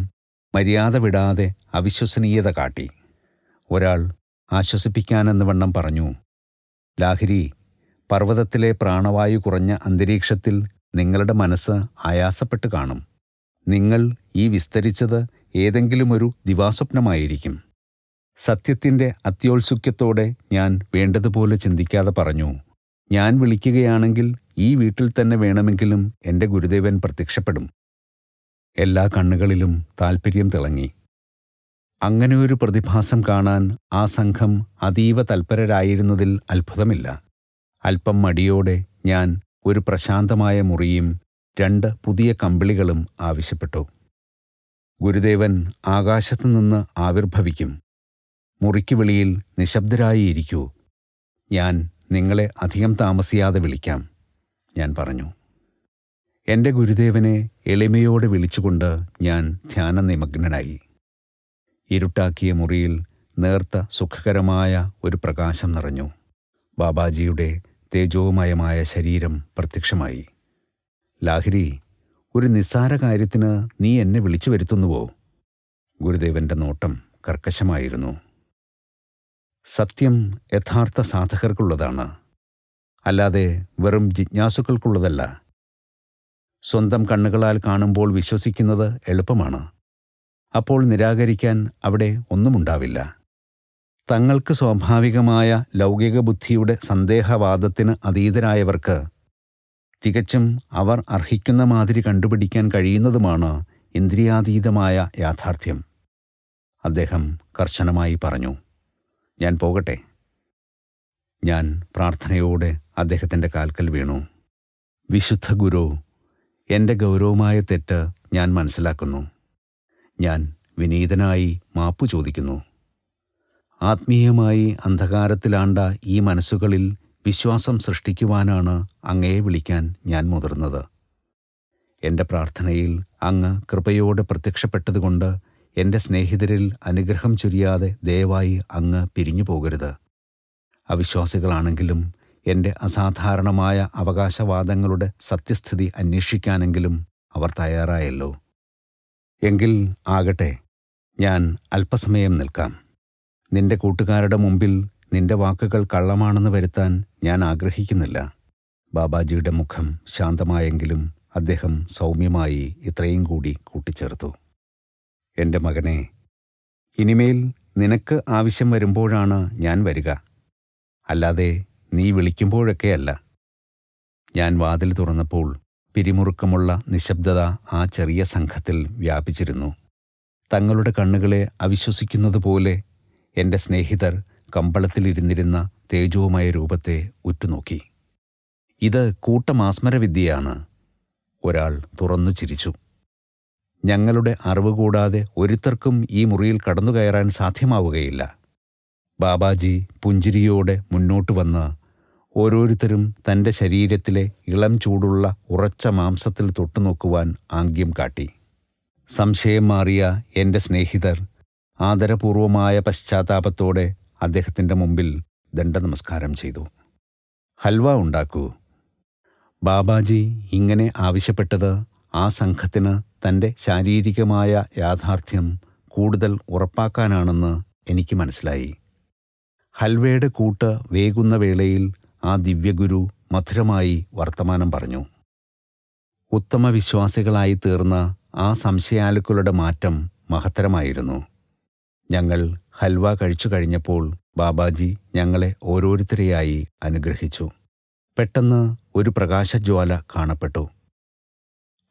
S1: മര്യാദ വിടാതെ അവിശ്വസനീയത കാട്ടി. ഒരാൾ ആശ്വസിപ്പിക്കാനെന്ന വണ്ണം പറഞ്ഞു, "ലാഹിരി, പർവ്വതത്തിലെ പ്രാണവായു കുറഞ്ഞ അന്തരീക്ഷത്തിൽ നിങ്ങളുടെ മനസ്സ് ആയാസപ്പെട്ട് കാണും. നിങ്ങൾ ഈ വിസ്തരിച്ചത് ഏതെങ്കിലും ഒരു ദിവാസ്വപ്നമായിരിക്കും." സത്യത്തിൻ്റെ അത്യോത്സുക്യത്തോടെ ഞാൻ വേണ്ടതുപോലെ ചിന്തിക്കാതെ പറഞ്ഞു, "ഞാൻ വിളിക്കുകയാണെങ്കിൽ ഈ വീട്ടിൽ തന്നെ വേണമെങ്കിലും എൻ്റെ ഗുരുദേവൻ പ്രത്യക്ഷപ്പെടും." എല്ലാ കണ്ണുകളിലും താൽപ്പര്യം തിളങ്ങി. അങ്ങനെയൊരു പ്രതിഭാസം കാണാൻ ആ സംഘം അതീവ തൽപരരായിരുന്നതിൽ അത്ഭുതമില്ല. അല്പം മടിയോടെ ഞാൻ ഒരു പ്രശാന്തമായ മുറിയും 2 പുതിയ കമ്പിളികളും ആവശ്യപ്പെട്ടു. ഗുരുദേവൻ ആകാശത്തുനിന്ന് ആവിർഭവിക്കും. മുറിക്ക് വെളിയിൽ നിശബ്ദരായിരിക്കൂ. ഞാൻ നിങ്ങളെ അധികം താമസിയാതെ വിളിക്കാം, ഞാൻ പറഞ്ഞു. എൻ്റെ ഗുരുദേവനെ എളിമയോടെ വിളിച്ചുകൊണ്ട് ഞാൻ ധ്യാനനിമഗ്നനായി. ഇരുട്ടാക്കിയ മുറിയിൽ നേർത്ത സുഖകരമായ ഒരു പ്രകാശം നിറഞ്ഞു. ബാബാജിയുടെ തേജോമയമായ ശരീരം പ്രത്യക്ഷമായി. "ലാഹിരി, ഒരു നിസ്സാര കാര്യത്തിന് നീ എന്നെ വിളിച്ചു വരുത്തുന്നുവോ?" ഗുരുദേവൻ്റെ നോട്ടം കർക്കശമായിരുന്നു. "സത്യം യഥാർത്ഥ സാധകർക്കുള്ളതാണ്, അല്ലാതെ വെറും ജിജ്ഞാസുക്കൾക്കുള്ളതല്ല. സ്വന്തം കണ്ണുകളാൽ കാണുമ്പോൾ വിശ്വസിക്കുന്നത് എളുപ്പമാണ്. അപ്പോൾ നിരാകരിക്കാൻ അവിടെ ഒന്നുമുണ്ടാവില്ല. തങ്ങൾക്ക് സ്വാഭാവികമായ ലൗകിക ബുദ്ധിയുടെ സന്ദേഹവാദത്തിന് അതീതരായവർക്ക് തികച്ചും അവർ അർഹിക്കുന്ന മാതിരി കണ്ടുപിടിക്കാൻ കഴിയുന്നതുമാണ് ഇന്ദ്രിയാതീതമായ യാഥാർത്ഥ്യം." അദ്ദേഹം കർശനമായി പറഞ്ഞു. "ഞാൻ പോകട്ടെ?" ഞാൻ പ്രാർത്ഥനയോടെ അദ്ദേഹത്തിൻ്റെ കാൽക്കൽ വീണു. "വിശുദ്ധ ഗുരു, എൻ്റെ ഗൗരവമായ തെറ്റ് ഞാൻ മനസ്സിലാക്കുന്നു. ഞാൻ വിനീതനായി മാപ്പു ചോദിക്കുന്നു. ആത്മീയമായി അന്ധകാരത്തിലാണ്ട ഈ മനസ്സുകളിൽ വിശ്വാസം സൃഷ്ടിക്കുവാനാണ് അങ്ങയെ വിളിക്കാൻ ഞാൻ മുതിർന്നത്. എൻ്റെ പ്രാർത്ഥനയിൽ അങ്ങ് കൃപയോടെ പ്രത്യക്ഷപ്പെട്ടതുകൊണ്ട് എൻ്റെ സ്നേഹിതരിൽ അനുഗ്രഹം ചൊരിയാതെ ദയവായി അങ്ങ് പിരിഞ്ഞു പോകരുത്. അവിശ്വാസികളാണെങ്കിലും എൻ്റെ അസാധാരണമായ അവകാശവാദങ്ങളുടെ സത്യസ്ഥിതി അന്വേഷിക്കാനെങ്കിലും അവർ തയ്യാറായല്ലോ. എങ്കിൽ ആകട്ടെ, ഞാൻ അല്പസമയം നിൽക്കാം. നിന്റെ കൂട്ടുകാരുടെ മുമ്പിൽ നിന്റെ വാക്കുകൾ കള്ളമാണെന്ന് വരുത്താൻ ഞാൻ ആഗ്രഹിക്കുന്നില്ല." ബാബാജിയുടെ മുഖം ശാന്തമായെങ്കിലും അദ്ദേഹം സൗമ്യമായി ഇത്രയും കൂടി കൂട്ടിച്ചേർത്തു. "എൻ്റെ മകനെ, ഇനിമേൽ നിനക്ക് ആവശ്യം വരുമ്പോഴാണ് ഞാൻ വരിക, അല്ലാതെ നീ വിളിക്കുമ്പോഴൊക്കെയല്ല." ഞാൻ വാതിൽ തുറന്നപ്പോൾ പിരിമുറുക്കമുള്ള നിശബ്ദത ആ ചെറിയ സംഘത്തിൽ വ്യാപിച്ചിരുന്നു. തങ്ങളുടെ കണ്ണുകളെ അവിശ്വസിക്കുന്നതുപോലെ എൻ്റെ സ്നേഹിതർ കമ്പളത്തിലിരുന്നിരുന്ന തേജോമയ രൂപത്തെ ഉറ്റുനോക്കി. "ഇത് കൂട്ടമാസ്മരവിദ്യയാണ്," ഒരാൾ തുറന്നു ചിരിച്ചു. "ഞങ്ങളുടെ അറിവ് കൂടാതെ ഒരുത്തർക്കും ഈ മുറിയിൽ കടന്നുകയറാൻ സാധ്യമാവുകയില്ല." ബാബാജി പുഞ്ചിരിയോടെ മുന്നോട്ട് വന്ന് ഓരോരുത്തരും തൻ്റെ ശരീരത്തിലെ ഇളം ചൂടുള്ള ഉറച്ച മാംസത്തിൽ തൊട്ടുനോക്കുവാൻ ആംഗ്യം കാട്ടി. സംശയം മാറിയ എൻ്റെ സ്നേഹിതർ ആദരപൂർവമായ പശ്ചാത്താപത്തോടെ അദ്ദേഹത്തിൻ്റെ മുമ്പിൽ ദണ്ഡനമസ്കാരം ചെയ്തു. "ഹൽവ ഉണ്ടാക്കൂ." ബാബാജി ഇങ്ങനെ ആവശ്യപ്പെട്ടത് ആ സംഘത്തിന് തൻ്റെ ശാരീരികമായ യാഥാർത്ഥ്യം കൂടുതൽ ഉറപ്പാക്കാനാണെന്ന് എനിക്ക് മനസ്സിലായി. ഹൽവയുടെ കൂട്ട് വേകുന്ന വേളയിൽ ആ ദിവ്യഗുരു മധുരമായി വർത്തമാനം പറഞ്ഞു. ഉത്തമ വിശ്വാസികളായി തീർന്ന ആ സംശയാലുക്കളുടെ മാറ്റം മഹത്തരമായിരുന്നു. ഞങ്ങൾ ഹൽവ കഴിച്ചു കഴിഞ്ഞപ്പോൾ ബാബാജി ഞങ്ങളെ ഓരോരുത്തരെയായി അനുഗ്രഹിച്ചു. പെട്ടെന്ന് ഒരു പ്രകാശജ്വാല കാണപ്പെട്ടു.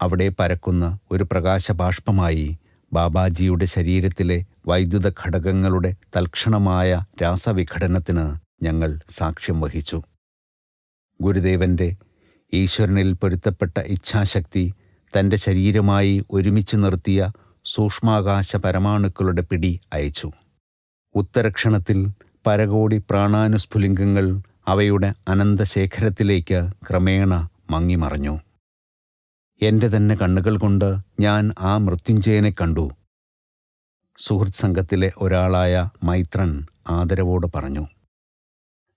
S1: അവിടെ പരക്കുന്ന ഒരു പ്രകാശബാഷ്പമായി ബാബാജിയുടെ ശരീരത്തിലെ വൈദ്യുത ഘടകങ്ങളുടെ തൽക്ഷണമായ രാസവിഘടനത്തിന് ഞങ്ങൾ സാക്ഷ്യം വഹിച്ചു. ഗുരുദേവൻ്റെ ഈശ്വരനിൽ പൊരുത്തപ്പെട്ട ഇച്ഛാശക്തി തൻ്റെ ശരീരമായി ഒരുമിച്ച് നിർത്തിയ സൂക്ഷ്മാകാശ പരമാണുക്കളുടെ പിടി അയച്ചു. ഉത്തരക്ഷണത്തിൽ പരകോടി പ്രാണാനുസ്ഫുലിംഗങ്ങൾ അവയുടെ അനന്തശേഖരത്തിലേക്ക് ക്രമേണ മങ്ങിമറഞ്ഞു. എൻ്റെ തന്നെ കണ്ണുകൾ കൊണ്ട് ഞാൻ ആ മൃത്യുഞ്ജയനെ കണ്ടു. സുഹൃത്ത് സംഘത്തിലെ ഒരാളായ മൈത്രൻ ആദരവോട് പറഞ്ഞു.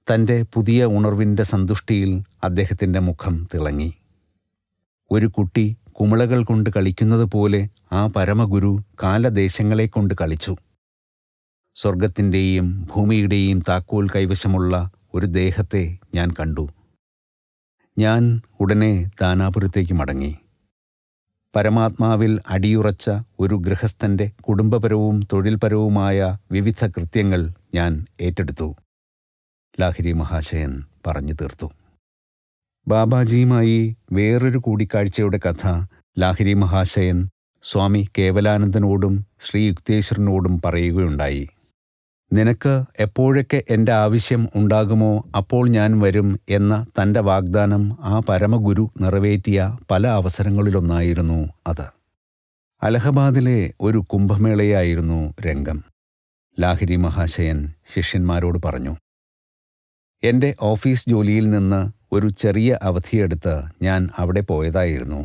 S1: തൻ്റെ പുതിയ ഉണർവിൻ്റെ സന്തുഷ്ടിയിൽ അദ്ദേഹത്തിൻ്റെ മുഖം തിളങ്ങി. ഒരു കുട്ടി കുമിളകൾ കൊണ്ട് കളിക്കുന്നത് പോലെ ആ പരമഗുരു കാലദേശങ്ങളെ കൊണ്ട് കളിച്ചു. സ്വർഗത്തിൻ്റെയും ഭൂമിയുടെയും താക്കോൽ കൈവശമുള്ള ഒരു ദേഹത്തെ ഞാൻ കണ്ടു. ഞാൻ ഉടനെ ദാനാപുരത്തേക്ക് മടങ്ങി. പരമാത്മാവിൽ അടിയുറച്ച ഒരു ഗൃഹസ്ഥൻ്റെ കുടുംബപരവും തൊഴിൽപരവുമായ വിവിധ കൃത്യങ്ങൾ ഞാൻ ഏറ്റെടുത്തു. ലാഹിരി മഹാശയൻ പറഞ്ഞു തീർത്തു. ബാബാജിയുമായി വേറൊരു കൂടിക്കാഴ്ചയുടെ കഥ ലാഹിരി മഹാശയൻ സ്വാമി കേവലാനന്ദനോടും ശ്രീ യുക്തേശ്വരനോടും പറയുകയുണ്ടായി. നിനക്ക് എപ്പോഴൊക്കെ എൻ്റെ ആവശ്യം ഉണ്ടാകുമോ അപ്പോൾ ഞാൻ വരും എന്ന തൻ്റെ വാഗ്ദാനം ആ പരമഗുരു നിറവേറ്റിയ പല അവസരങ്ങളിലൊന്നായിരുന്നു അത്. അലഹബാദിലെ ഒരു കുംഭമേളയായിരുന്നു രംഗം. ലാഹിരി മഹാശയൻ ശിഷ്യന്മാരോട് പറഞ്ഞു, എൻ്റെ ഓഫീസ് ജോലിയിൽ നിന്ന് ഒരു ചെറിയ അവധിയെടുത്ത് ഞാൻ അവിടെ പോയതായിരുന്നു.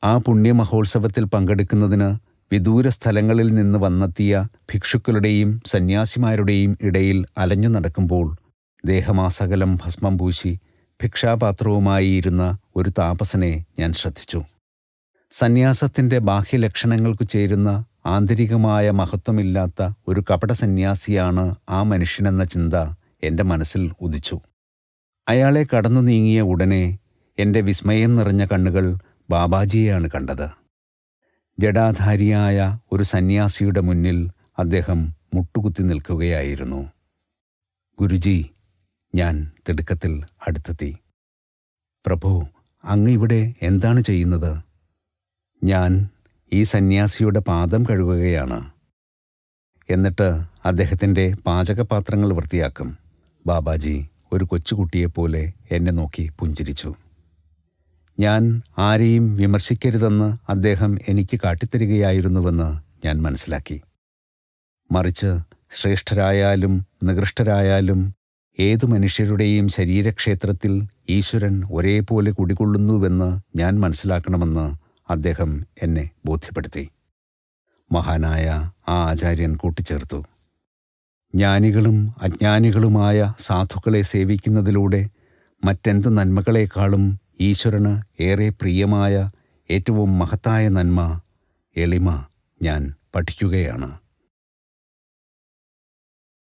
S1: ആ പുണ്യമഹോത്സവത്തിൽ പങ്കെടുക്കുന്നതിന് വിദൂര സ്ഥലങ്ങളിൽ നിന്ന് വന്നെത്തിയ ഭിക്ഷുക്കളുടെയും സന്യാസിമാരുടെയും ഇടയിൽ അലഞ്ഞു നടക്കുമ്പോൾ ദേഹമാസകലം ഭസ്മം പൂശി ഭിക്ഷാപാത്രവുമായി ഇരുന്ന ഒരു താപസനെ ഞാൻ ശ്രദ്ധിച്ചു. സന്യാസത്തിൻ്റെ ബാഹ്യലക്ഷണങ്ങൾക്കു ചേരുന്ന ആന്തരികമായ മഹത്വമില്ലാത്ത ഒരു കപട സന്യാസിയാണ് ആ മനുഷ്യനെന്ന ചിന്ത എൻ്റെ മനസ്സിൽ ഉദിച്ചു. അയാളെ കടന്നു നീങ്ങിയ ഉടനെ എൻ്റെ വിസ്മയം നിറഞ്ഞ കണ്ണുകൾ ബാബാജിയെയാണ് കണ്ടത്. ജടാധാരിയായ ഒരു സന്യാസിയുടെ മുന്നിൽ അദ്ദേഹം മുട്ടുകുത്തി നിൽക്കുകയായിരുന്നു. ഗുരുജി, ഞാൻ തിടുക്കത്തിൽ അടുത്തെത്തി. പ്രഭു, അങ്ങ് ഇവിടെ എന്താണ് ചെയ്യുന്നത്? ഞാൻ ഈ സന്യാസിയുടെ പാദം കഴുകുകയാണ്. എന്നിട്ട് അദ്ദേഹത്തിൻ്റെ പാചകപാത്രങ്ങൾ വൃത്തിയാക്കും. ബാബാജി ഒരു കൊച്ചുകുട്ടിയെപ്പോലെ എന്നെ നോക്കി പുഞ്ചിരിച്ചു. ഞാൻ ആരെയും വിമർശിക്കരുതെന്ന് അദ്ദേഹം എനിക്ക് കാട്ടിത്തരികയായിരുന്നുവെന്ന് ഞാൻ മനസ്സിലാക്കി. മറിച്ച് ശ്രേഷ്ഠരായാലും നികൃഷ്ടരായാലും ഏതു മനുഷ്യരുടെയും ശരീരക്ഷേത്രത്തിൽ ഈശ്വരൻ ഒരേപോലെ കുടികൊള്ളുന്നുവെന്ന് ഞാൻ മനസ്സിലാക്കണമെന്ന് അദ്ദേഹം എന്നെ ബോധ്യപ്പെടുത്തി. മഹാനായ ആ ആചാര്യൻ കൂട്ടിച്ചേർത്തു, ജ്ഞാനികളും അജ്ഞാനികളുമായ സാധുക്കളെ സേവിക്കുന്നതിലൂടെ മറ്റെന്ത് നന്മകളെക്കാളും ഈശ്വരന് ഏറെ പ്രിയമായ ഏറ്റവും മഹത്തായ നന്മ, എളിമ ഞാൻ പഠിക്കുകയാണ്.